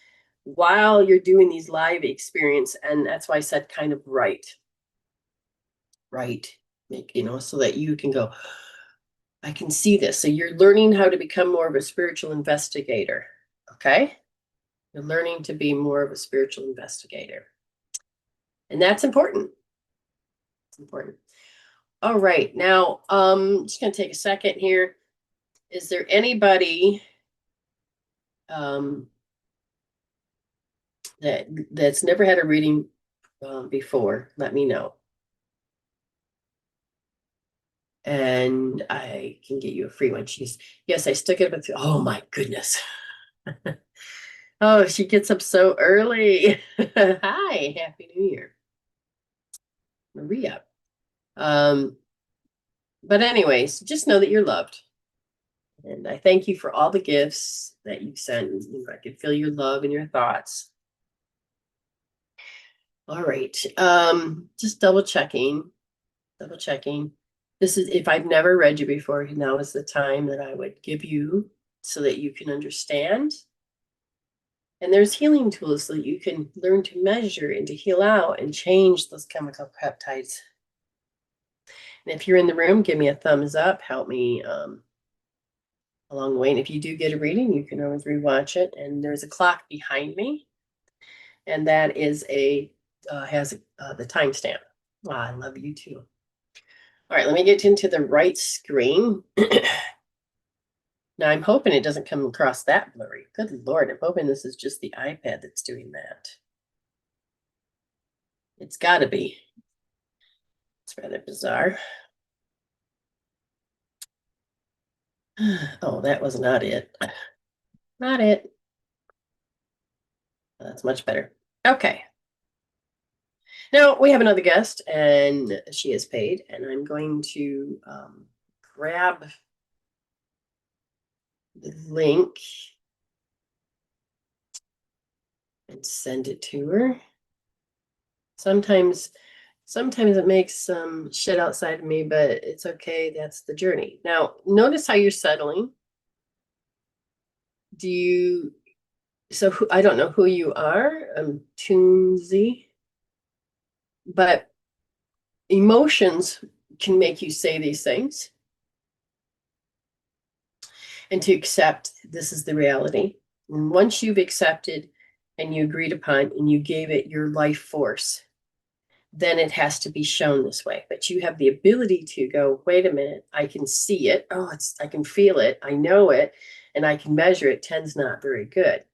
while you're doing these live experience. And that's why I said kind of right, so that you can go, I can see this. So you're learning how to become more of a spiritual investigator. Okay. You're learning to be more of a spiritual investigator. And that's important. It's important. All right. Now, just going to take a second here. Is there anybody that's never had a reading before? Let me know. And I can get you a free one. Yes, I still get up. Oh my goodness. Oh, she gets up so early. Hi, Happy New Year, Maria. But anyways, just know that you're loved. And I thank you for all the gifts that you've sent. I can feel your love and your thoughts. All right. Just double checking. This is, if I've never read you before, now is the time that I would give you so that you can understand. And there's healing tools so that you can learn to measure and to heal out and change those chemical peptides. And if you're in the room, give me a thumbs up. Help me along the way. And if you do get a reading, you can always rewatch it. And there's a clock behind me, and that is has the timestamp. Wow, I love you too. All right, let me get into the right screen. Now I'm hoping it doesn't come across that blurry. Good Lord, I'm hoping this is just the iPad that's doing that. It's got to be. It's rather bizarre. Oh, that was not it. Not it. That's much better. Okay. Now we have another guest, and she is paid, and I'm going to grab the link and send it to her. Sometimes it makes some shit outside of me, but it's okay. That's the journey. Now, notice how you're settling. I don't know who you are. I'm Toonsy, but emotions can make you say these things and to accept this is the reality. And once you've accepted and you agreed upon and you gave it your life force, then it has to be shown this way. But you have the ability to go, wait a minute, I can see it. Oh, I can feel it. I know it. And I can measure it. 10's not very good.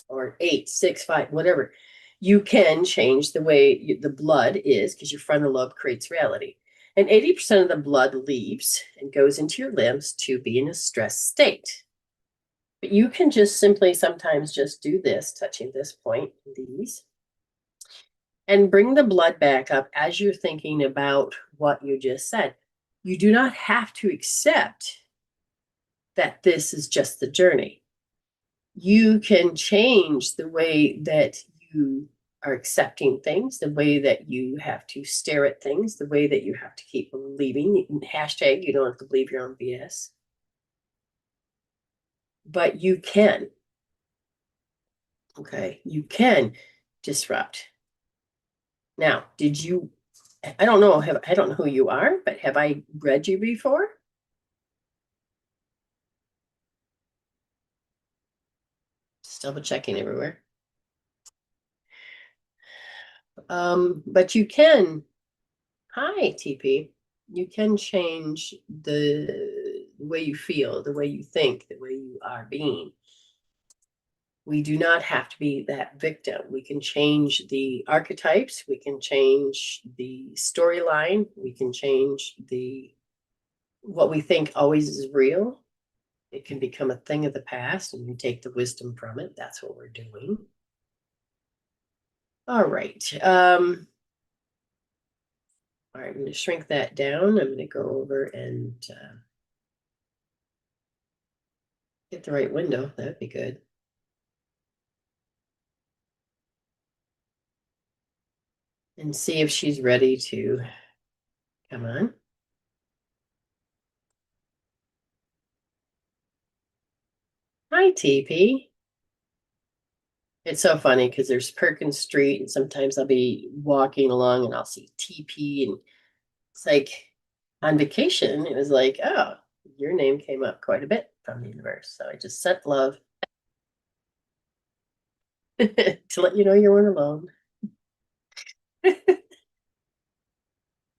Or 8, 6, 5, whatever. You can change the way the blood is because your frontal lobe creates reality. And 80% of the blood leaves and goes into your limbs to be in a stressed state. But you can just simply sometimes just do this, touching this point, these, and bring the blood back up as you're thinking about what you just said. You do not have to accept that this is just the journey. You can change the way that you are accepting things, the way that you have to stare at things, the way that you have to keep believing. You can hashtag, you don't have to believe your own BS. But you can. Okay, you can disrupt. Now, I don't know, I don't know who you are, but have I read you before? Just double checking everywhere. But you can, hi, TP, you can change the way you feel, the way you think, the way you are being. We do not have to be that victim. We can change the archetypes. We can change the storyline. We can change what we think always is real. It can become a thing of the past and we take the wisdom from it. That's what we're doing. All right. All right, I'm going to shrink that down. I'm going to go over and get the right window. That would be good. And see if she's ready to come on. Hi, TP. It's so funny because there's Perkins Street, and sometimes I'll be walking along and I'll see TP, and it's like on vacation, it was like, oh, your name came up quite a bit from the universe. So I just sent love to let you know you weren't alone.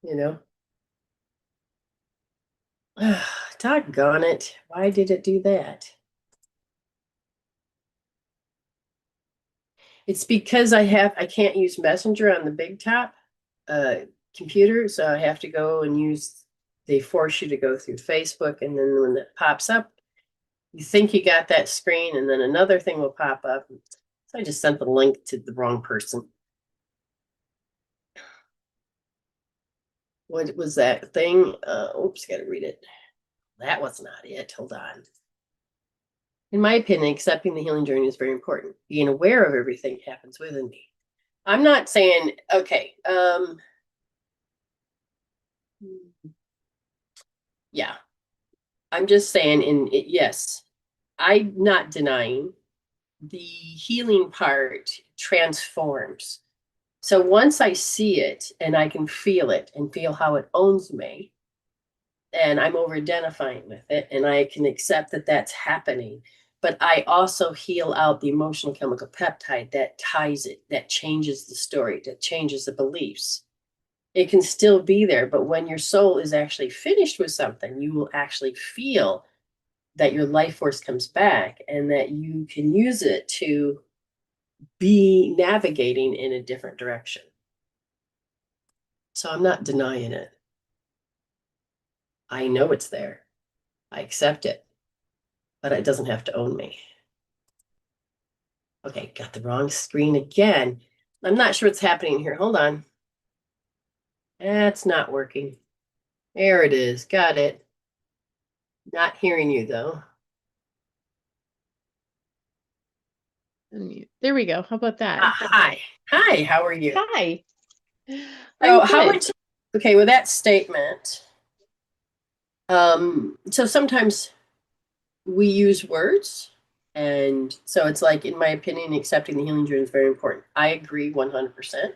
You know, doggone it. Why did it do that? It's because I can't use Messenger on the big top uh, computer, so I have to go and use. They force you to go through Facebook, and then when that pops up, you think you got that screen, and then another thing will pop up. So I just sent the link to the wrong person. What was that thing? Oops, got to read it. That was not it. Hold on. In my opinion, accepting the healing journey is very important. Being aware of everything happens within me. I'm not saying, okay, yeah, I'm just saying, yes, I'm not denying the healing part transforms. So once I see it and I can feel it and feel how it owns me, and I'm over identifying with it, and I can accept that that's happening. But I also heal out the emotional chemical peptide that ties it, that changes the story, that changes the beliefs. It can still be there, but when your soul is actually finished with something, you will actually feel that your life force comes back and that you can use it to be navigating in a different direction. So I'm not denying it. I know it's there. I accept it, but it doesn't have to own me. Okay, got the wrong screen again. I'm not sure what's happening here. Hold on. That's not working. There it is. Got it. Not hearing you though. Unmute. There we go. How about that? Hi. Hi, how are you? Hi. So I'm how good. would you, okay, with that statement, so sometimes we use words, and so it's like, in my opinion, accepting the healing journey is very important. I agree 100%,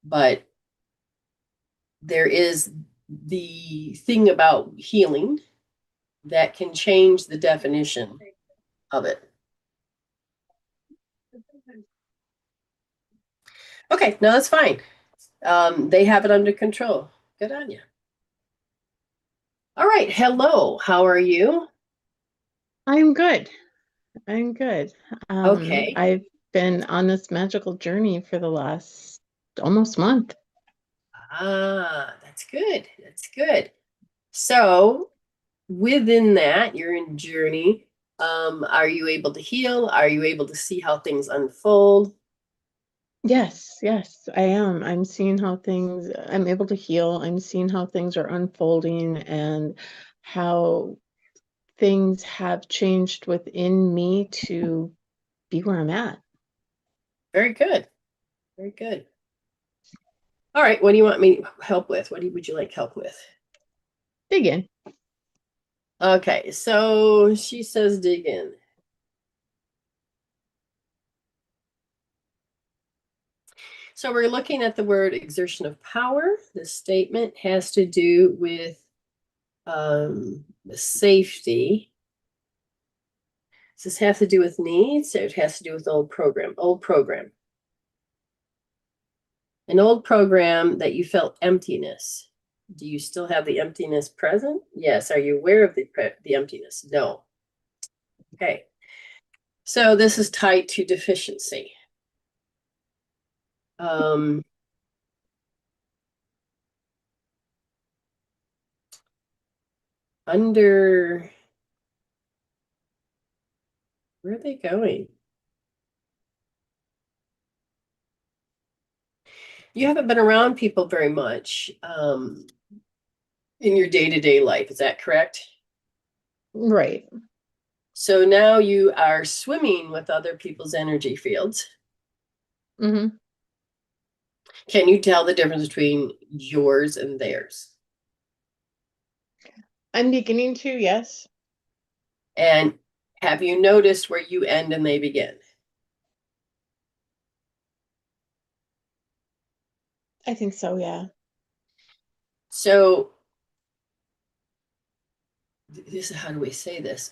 but there is the thing about healing that can change the definition of it. Okay, no, that's fine. They have it under control. Good on you. All right, hello, how are you? I'm good. I'm good. Okay. I've been on this magical journey for the last almost month. That's good. That's good. So within that, you're in journey. Are you able to heal? Are you able to see how things unfold? Yes, yes, I am. I'm able to heal. I'm seeing how things are unfolding and how things have changed within me to be where I'm at. Very good. Very good. All right, what do you want me to help with? Would you like help with? Dig in. Okay, so she says dig in. So we're looking at the word exertion of power. This statement has to do with the safety. Does this have to do with needs? It has to do with old program. Old program. An old program that you felt emptiness. Do you still have the emptiness present? Yes. Are you aware of the emptiness? No. Okay. So this is tied to deficiency. Under, where are they going? You haven't been around people very much in your day-to-day life. Is that correct? Right. So now you are swimming with other people's energy fields. Mm-hmm. Can you tell the difference between yours and theirs? I'm beginning to, yes. And Have you noticed where you end and they begin? I think so, yeah. So this is, how do we say this?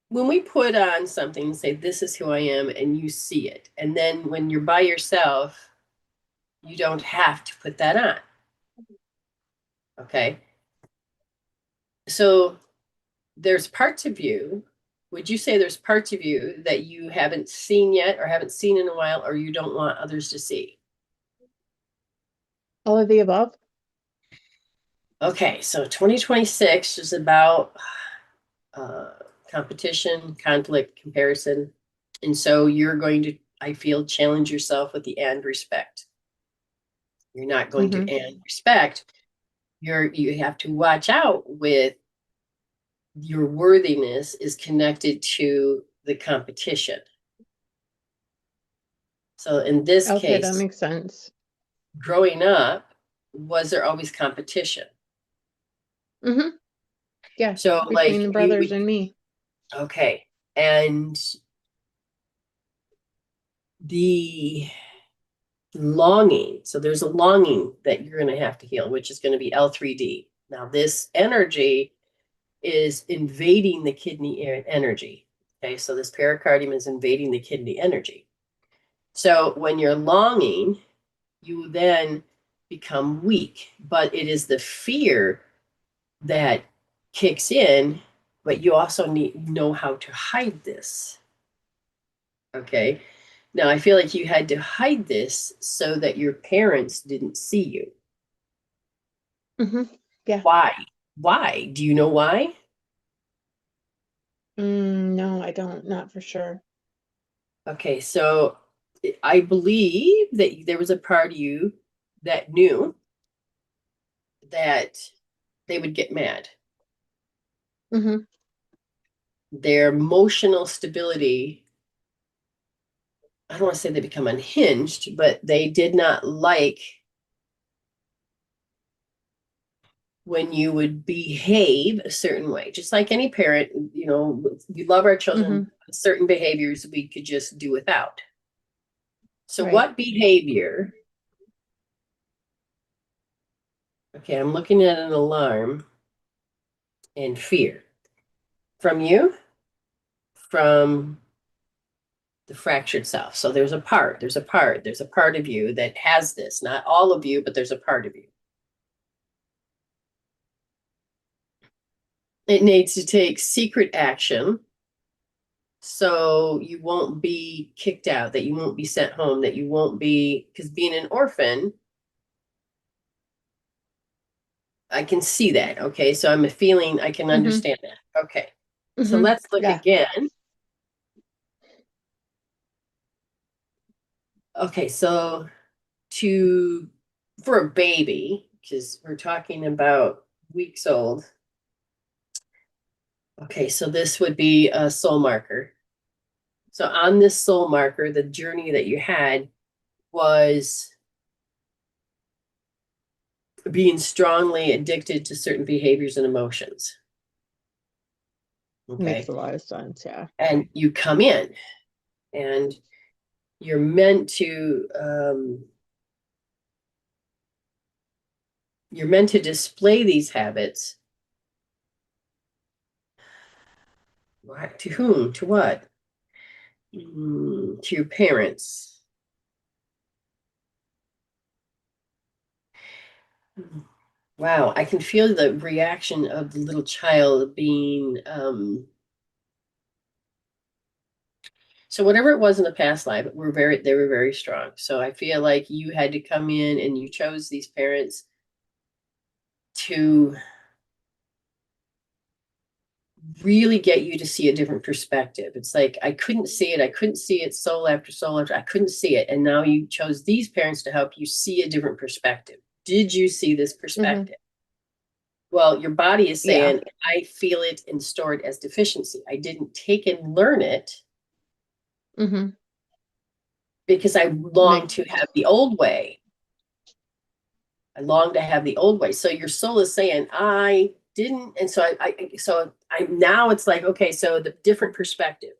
When we put on something and say, this is who I am, and you see it, and then when you're by yourself, you don't have to put that on. Okay. So there's parts of you. Would you say there's parts of you that you haven't seen yet or haven't seen in a while, or you don't want others to see? All of the above? Okay, so 2026 is about uh, competition, conflict, comparison. And so you're going to, I feel, challenge yourself with the and respect. You're not going to and respect. You have to watch out with your worthiness is connected to the competition. So in this Okay, that case, makes sense. growing up, was there always competition? Yeah, So between the brothers and me. okay. And the longing, so there's a longing that you're going to have to heal, which is going to be L3D. Now, this energy is invading the kidney energy. Okay, so this pericardium is invading the kidney energy. So when you're longing, you then become weak, but it is the fear that kicks in, but you also know how to hide this. Okay. Now I feel like you had to hide this so that your parents didn't see you. Yeah. Why? Why? Do you know why? No, I don't, not for sure. Okay, so I believe that there was a part of you that knew that they would get mad. Their emotional stability, I don't want to say they become unhinged, but they did not like when you would behave a certain way. Just like any parent, you know, we love our children, certain behaviors we could just do without. So Right. what behavior? Okay, I'm looking at an alarm and fear from you, from the fractured self. So there's a part of you that has this, not all of you, but there's a part of you. It needs to take secret action so you won't be kicked out, that you won't be sent home, that you won't be, because being an orphan, I can see that. Okay, so I'm a feeling, I can understand that. Okay, so let's look again. Okay, so for a baby, because we're talking about weeks old. Okay, so this would be a soul marker. So on this soul marker, the journey that you had was being strongly addicted to certain behaviors and emotions. Okay. Makes a lot of sense, yeah. And you come in and you're meant to display these habits. What? To whom? To what? To your parents. Wow, I can feel the reaction of the little child being so whatever it was in the past life, they were very strong. So I feel like you had to come in and you chose these parents to really get you to see a different perspective. It's like I couldn't see it soul after soul after, I couldn't see it, and now you chose these parents to help you see a different perspective. Did you see this perspective? Well, your body is saying, I feel it and store it as deficiency. I didn't take and learn it because I long to have the old way. I long to have the old way. So your soul is saying, I didn't. And so I now it's like, okay, so the different perspective.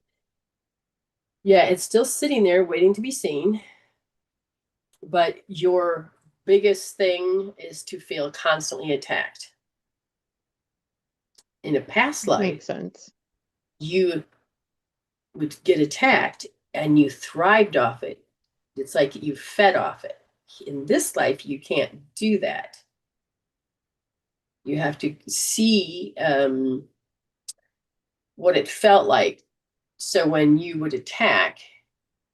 Yeah, it's still sitting there waiting to be seen. But your biggest thing is to feel constantly attacked. In a past life, Makes sense. you would get attacked and you thrived off it. It's like you fed off it. In this life, you can't do that. You have to see what it felt like. So when you would attack,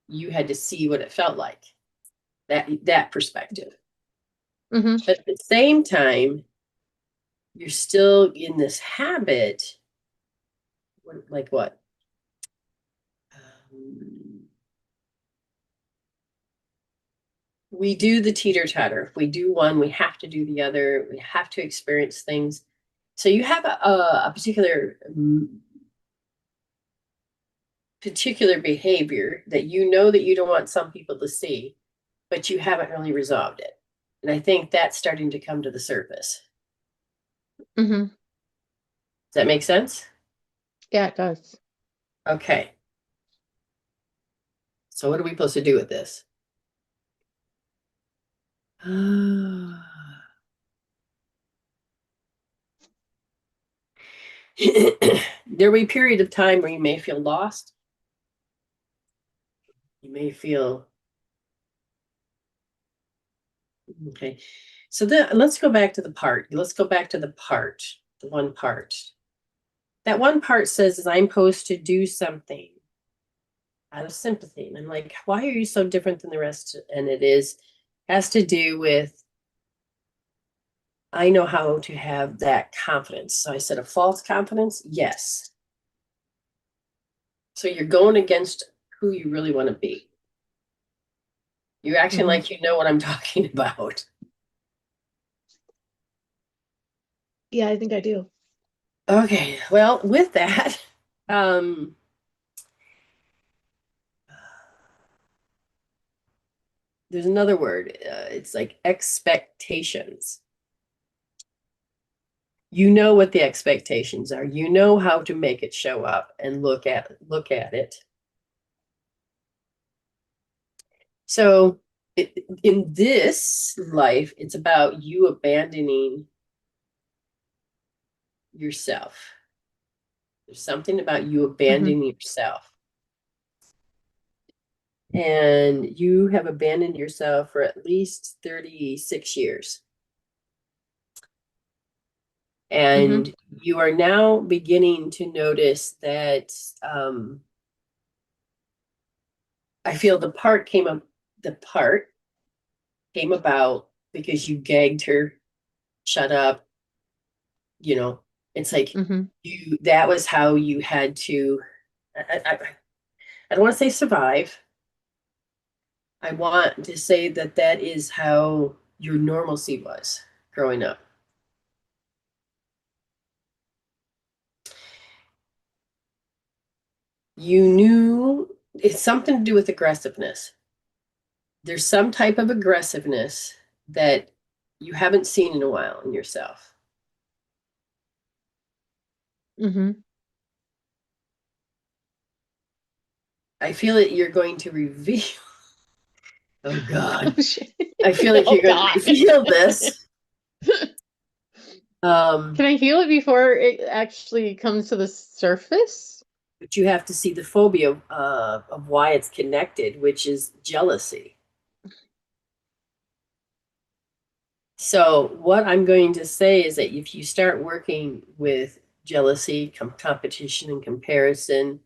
you had to see what it felt like. That perspective. Mm-hmm. But at the same time, you're still in this habit. Like what? We do the teeter-totter. If we do one, we have to do the other. We have to experience things. So you have a particular behavior that you know that you don't want some people to see, but you haven't really resolved it. And I think that's starting to come to the surface. Mm-hmm. Does that make sense? Yeah, it does. Okay. So what are we supposed to do with this? There will be a period of time where you may feel lost. You may feel okay. So let's go back to the part. Let's go back to the part, the one part. That one part says I'm supposed to do something out of sympathy. And I'm like, why are you so different than the rest? And has to do with I know how to have that confidence. So I said a false confidence, yes. So you're going against who you really want to be. You're acting like you know what I'm talking about. Yeah, I think I do. Okay, well, with that, there's another word. It's like expectations. You know what the expectations are. You know how to make it show up and look at it. So in this life, it's about you abandoning yourself. There's something about you abandoning yourself. And you have abandoned yourself for at least 36 years. And you are now beginning to notice that I feel the part came about because you gagged her, shut up, it's like that was how you had to, I don't want to say survive. I want to say that is how your normalcy was growing up. You knew it's something to do with aggressiveness. There's some type of aggressiveness that you haven't seen in a while in yourself. I feel that you're going to reveal. Oh God. I feel like you're going to reveal this. Can I heal it before it actually comes to the surface? But you have to see the phobia of why it's connected, which is jealousy. So what I'm going to say is that if you start working with jealousy, competition, and comparison,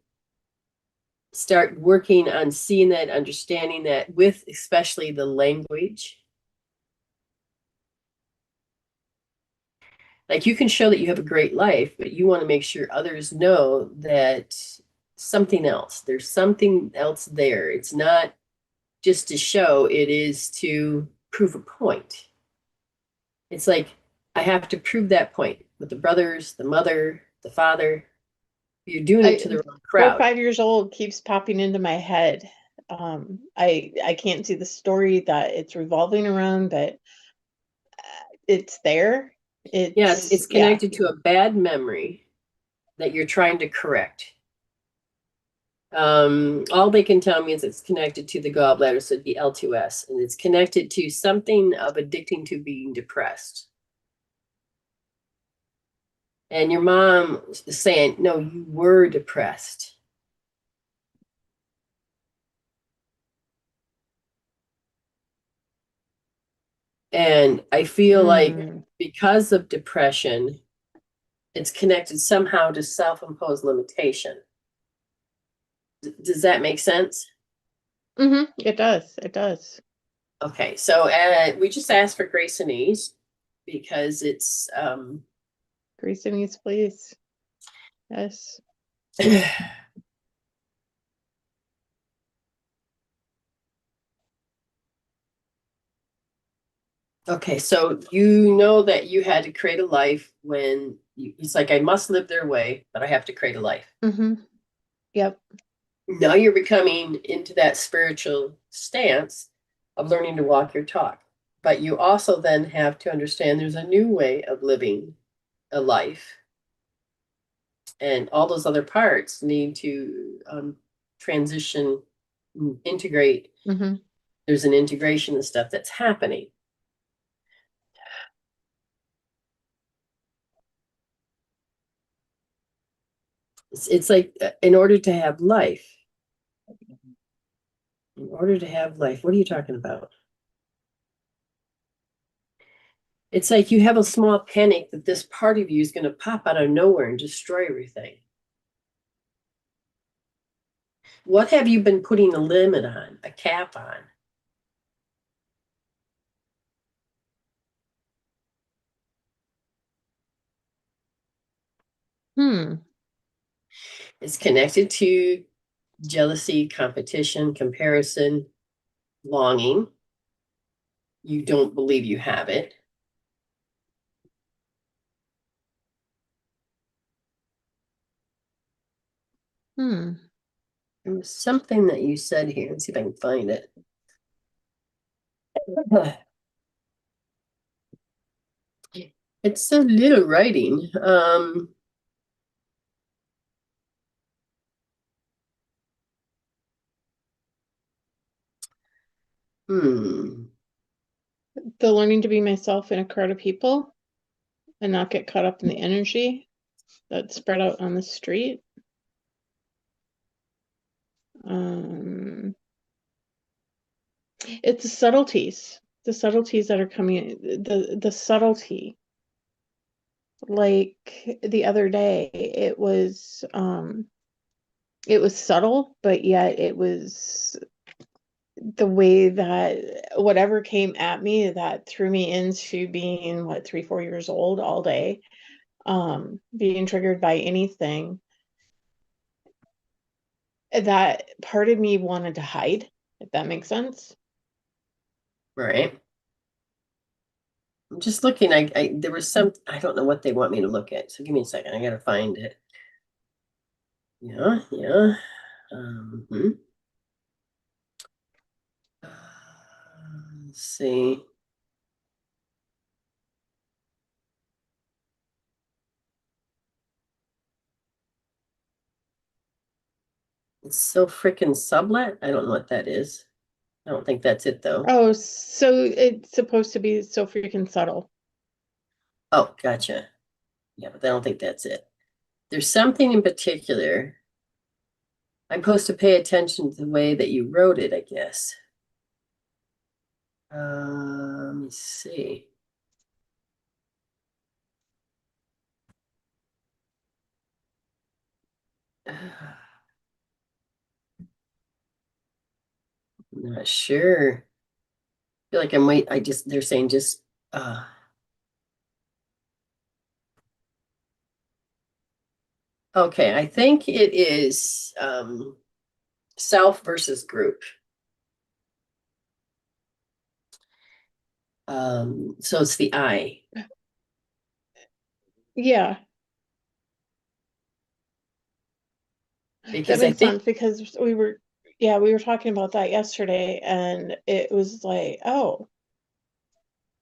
start working on seeing that, understanding that with especially the language. Like you can show that you have a great life, but you want to make sure others know that there's something else there. It's not just to show, it is to prove a point. It's like, I have to prove that point with the brothers, the mother, the father. You're doing it to the wrong crowd. 4 or 5 years old keeps popping into my head. I can't see the story that it's revolving around, but it's there. Yes, it's connected to a bad memory that you're trying to correct. All they can tell me is it's connected to the gallbladder, so it'd be L2S, and it's connected to something of addicting to being depressed. And your mom is saying, no, you were depressed. And I feel like because of depression, it's connected somehow to self-imposed limitation. Does that make sense? It does. It does. Okay, so we just asked for grace and ease because it's Grace and ease, please. Yes. Okay, so you know that you had to create a life when it's like, I must live their way, but I have to create a life. Yep. Now you're becoming into that spiritual stance of learning to walk your talk. But you also then have to understand there's a new way of living a life. And all those other parts need to transition, integrate. There's an integration and stuff that's happening. It's like, in order to have life, what are you talking about? It's like you have a small panic that this part of you is going to pop out of nowhere and destroy everything. What have you been putting a limit on, a cap Hmm. It's connected to jealousy, competition, comparison, longing. You don't believe you have it. Hmm. There was something that you said here. Let's see if I can find it. It's a little writing. The learning to be myself in a crowd of people and not get caught up in the energy that's spread out on the street. It's the subtleties that are coming, the subtlety. Like the other day, it was subtle, but yet it was the way that whatever came at me that threw me into being 3-4 years old all day, being triggered by anything, that part of me wanted to hide, if that makes sense. Right. I'm just looking. There was some, I don't know what they want me to look at. So give me a second. I gotta find it. Yeah. Let's see. It's so freaking sublet. I don't know what that is. I don't think that's it though. Oh, so it's supposed to be so freaking subtle. Oh, gotcha. Yeah, but I don't think that's it. There's something in particular. I'm supposed to pay attention to the way that you wrote it, I guess. Let me see. I'm not sure. I feel like they're saying just okay, I think it is self versus group. So it's the I. Yeah. Because that I makes think sense, because we were talking about that yesterday, and it was like, oh,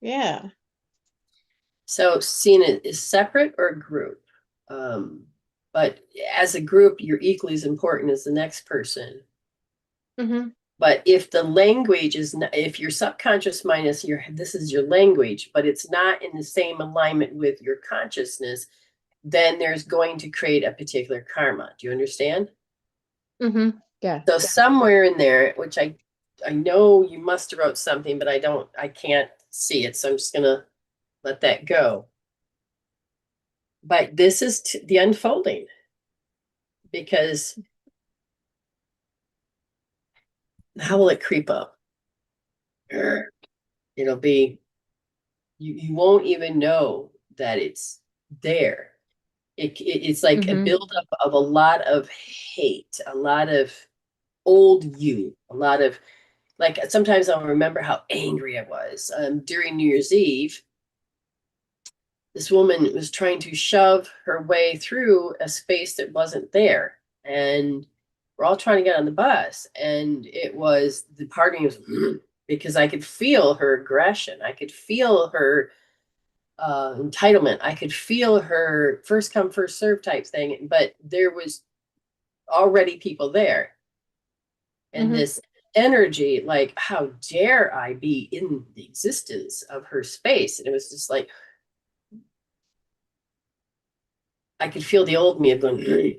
yeah. So seeing it as separate or a group. But as a group, you're equally as important as the next person. Mm-hmm. But if the language is not, if your subconscious mind is this is your language, but it's not in the same alignment with your consciousness, then there's going to create a particular karma. Do you understand? Mm-hmm. Yeah. So somewhere in there, which I know you must have wrote something, but I can't see it. So I'm just gonna let that go. But this is the unfolding, because how will it creep up? It'll be, you won't even know that it's there. It's like a Mm-hmm. buildup of a lot of hate, a lot of old you, a lot of, like, sometimes I'll remember how angry I was during New Year's Eve. This woman was trying to shove her way through a space that wasn't there. And we're all trying to get on the bus. And it was, the partying was because I could feel her aggression. I could feel her entitlement. I could feel her first come, first serve type thing. But there was already people there. And Mm-hmm. this energy, like, how dare I be in the existence of her space? And it was just like, I could feel the old me of going,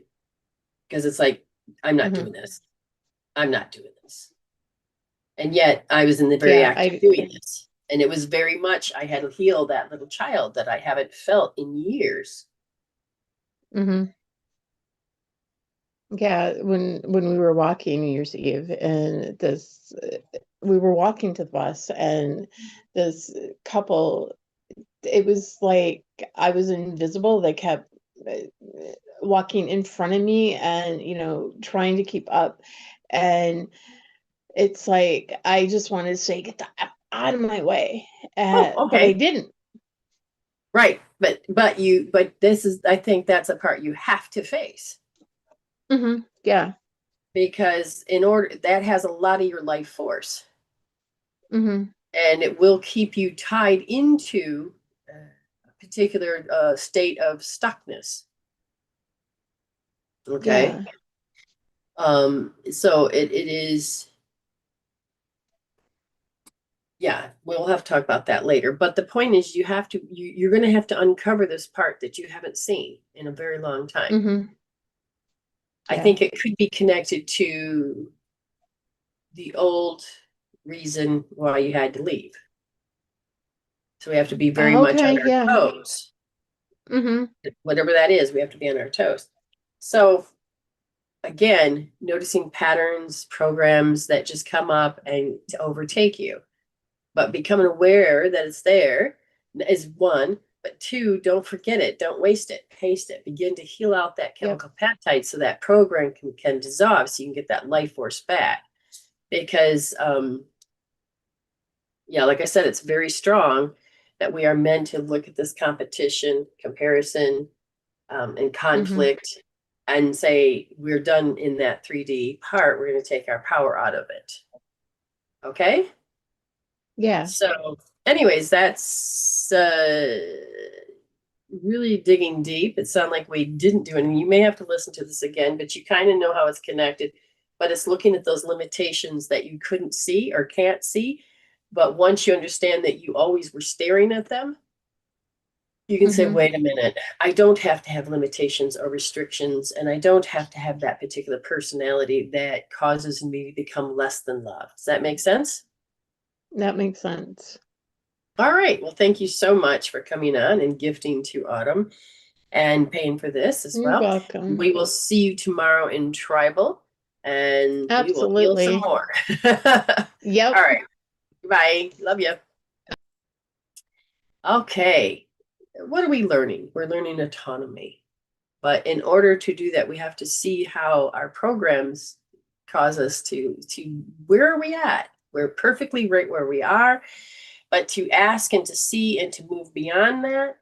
because it's like, I'm not Mm-hmm. doing this. I'm not doing this. And yet I was in the very Yeah. act of doing this. And it was very much, I had to heal that little child that I haven't felt in years. Mm-hmm. Yeah, when we were walking New Year's Eve, and this we were walking to the bus, and this couple, it was like I was invisible. They kept walking in front of me, and trying to keep up, and it's like I just wanted to say, get the F out of my way, Oh, but I okay. didn't. Right. But this is, I think that's a part you have to face, Mm-hmm. Yeah. because in order, that has a lot of your life force, Mm-hmm. and it will keep you tied into a particular state of stuckness. Okay. Yeah. So it is, yeah, we'll have to talk about that later. But the point is, you're going to have to uncover this part that you haven't seen in a very long time. Mm-hmm. I Yeah. think it could be connected to the old reason why you had to leave. So we have to be very much Okay. on our Yeah. toes. Mm-hmm. Whatever that is, we have to be on our toes. So again, noticing patterns, programs that just come up and to overtake you. But becoming aware that it's there is one. But two, don't forget it. Don't waste it. Paste it. Begin to heal out that Yep. chemical peptide so that program can dissolve, so you can get that life force back. Because yeah, like I said, it's very strong that we are meant to look at this competition, comparison, and Mm-hmm. conflict, and say we're done in that 3D part. We're going to take our power out of it. Okay. Yeah. So, anyways, that's really digging deep. It sounded like we didn't do anything. You may have to listen to this again, but you kind of know how it's connected. But it's looking at those limitations that you couldn't see or can't see. But once you understand that you always were staring at them, you can say, Mm-hmm. wait a minute, I don't have to have limitations or restrictions, and I don't have to have that particular personality that causes me to become less than love. Does that make sense? That makes sense. All right. Well, thank you so much for coming on and gifting to Autumn and paying for this as You're well. welcome. We will see you tomorrow in Tribal, and we will heal some Absolutely. more. All Yep. right. Bye. Love you. Okay. What are we learning? We're learning autonomy. But in order to do that, we have to see how our programs cause us to where are we at? We're perfectly right where we are, but to ask and to see and to move beyond that,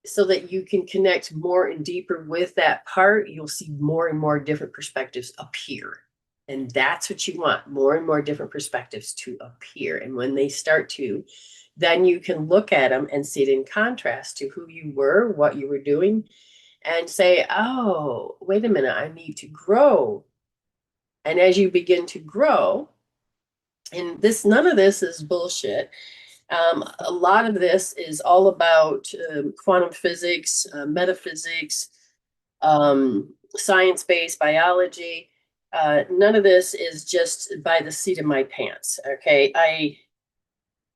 so that you can connect more and deeper with that part, you'll see more and more different perspectives appear. And that's what you want, more and more different perspectives to appear. And when they start to, then you can look at them and see it in contrast to who you were, what you were doing, and say, oh, wait a minute, I need to grow. And as you begin to grow, and this, none of this is bullshit. A lot of this is all about quantum physics, metaphysics, science-based biology. None of this is just by the seat of my pants. Okay, I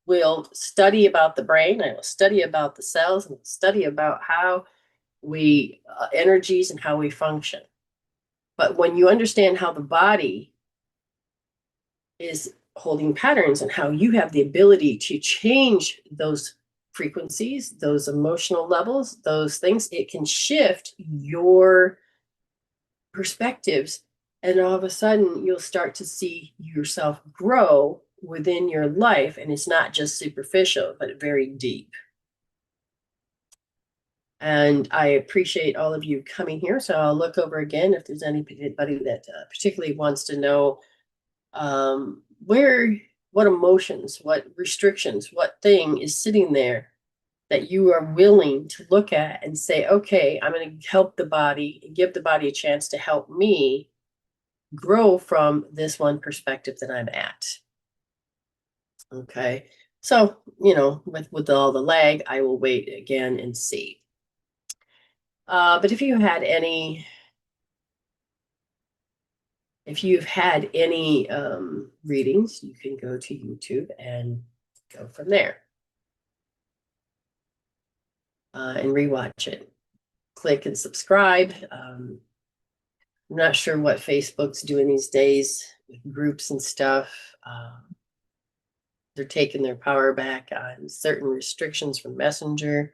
will study about the brain. I will study about the cells and study about how we energies and how we function. But when you understand how the body is holding patterns and how you have the ability to change those frequencies, those emotional levels, those things, it can shift your perspectives. And all of a sudden, you'll start to see yourself grow within your life. And it's not just superficial, but very deep. And I appreciate all of you coming here. So I'll look over again if there's anybody that particularly wants to know what emotions, what restrictions, what thing is sitting there that you are willing to look at and say, okay, I'm going to help the body, give the body a chance to help me grow from this one perspective that I'm at. Okay. So, you know, with all the lag, I will wait again and see. But if you've had any readings, you can go to YouTube and go from there. And rewatch it. Click and subscribe. I'm not sure what Facebook's doing these days with groups and stuff. They're taking their power back on certain restrictions from Messenger.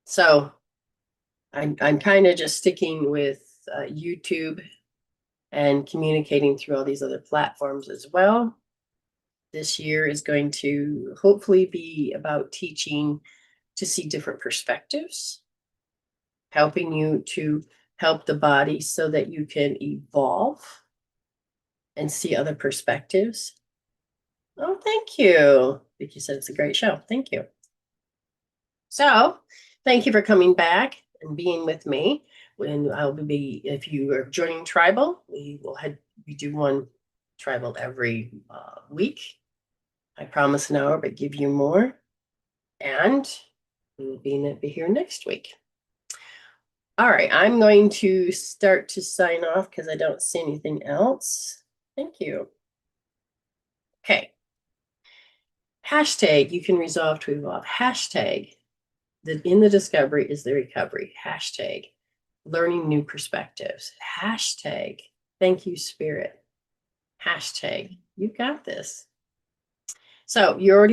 So I'm kind of just sticking with YouTube and communicating through all these other platforms as well. This year is going to hopefully be about teaching to see different perspectives, helping you to help the body so that you can evolve and see other perspectives. Oh, thank you. Vicky said it's a great show. Thank you. So thank you for coming back and being with me. When I'll be, if you are joining Tribal, we do one Tribal every week. I promise an hour, but give you more. And we will be here next week. All right, I'm going to start to sign off because I don't see anything else. Thank you. Okay. Hashtag, you can resolve to evolve. Hashtag, in the discovery is the recovery. Hashtag, learning new perspectives. Hashtag, thank you, Spirit. Hashtag, you got this. So you already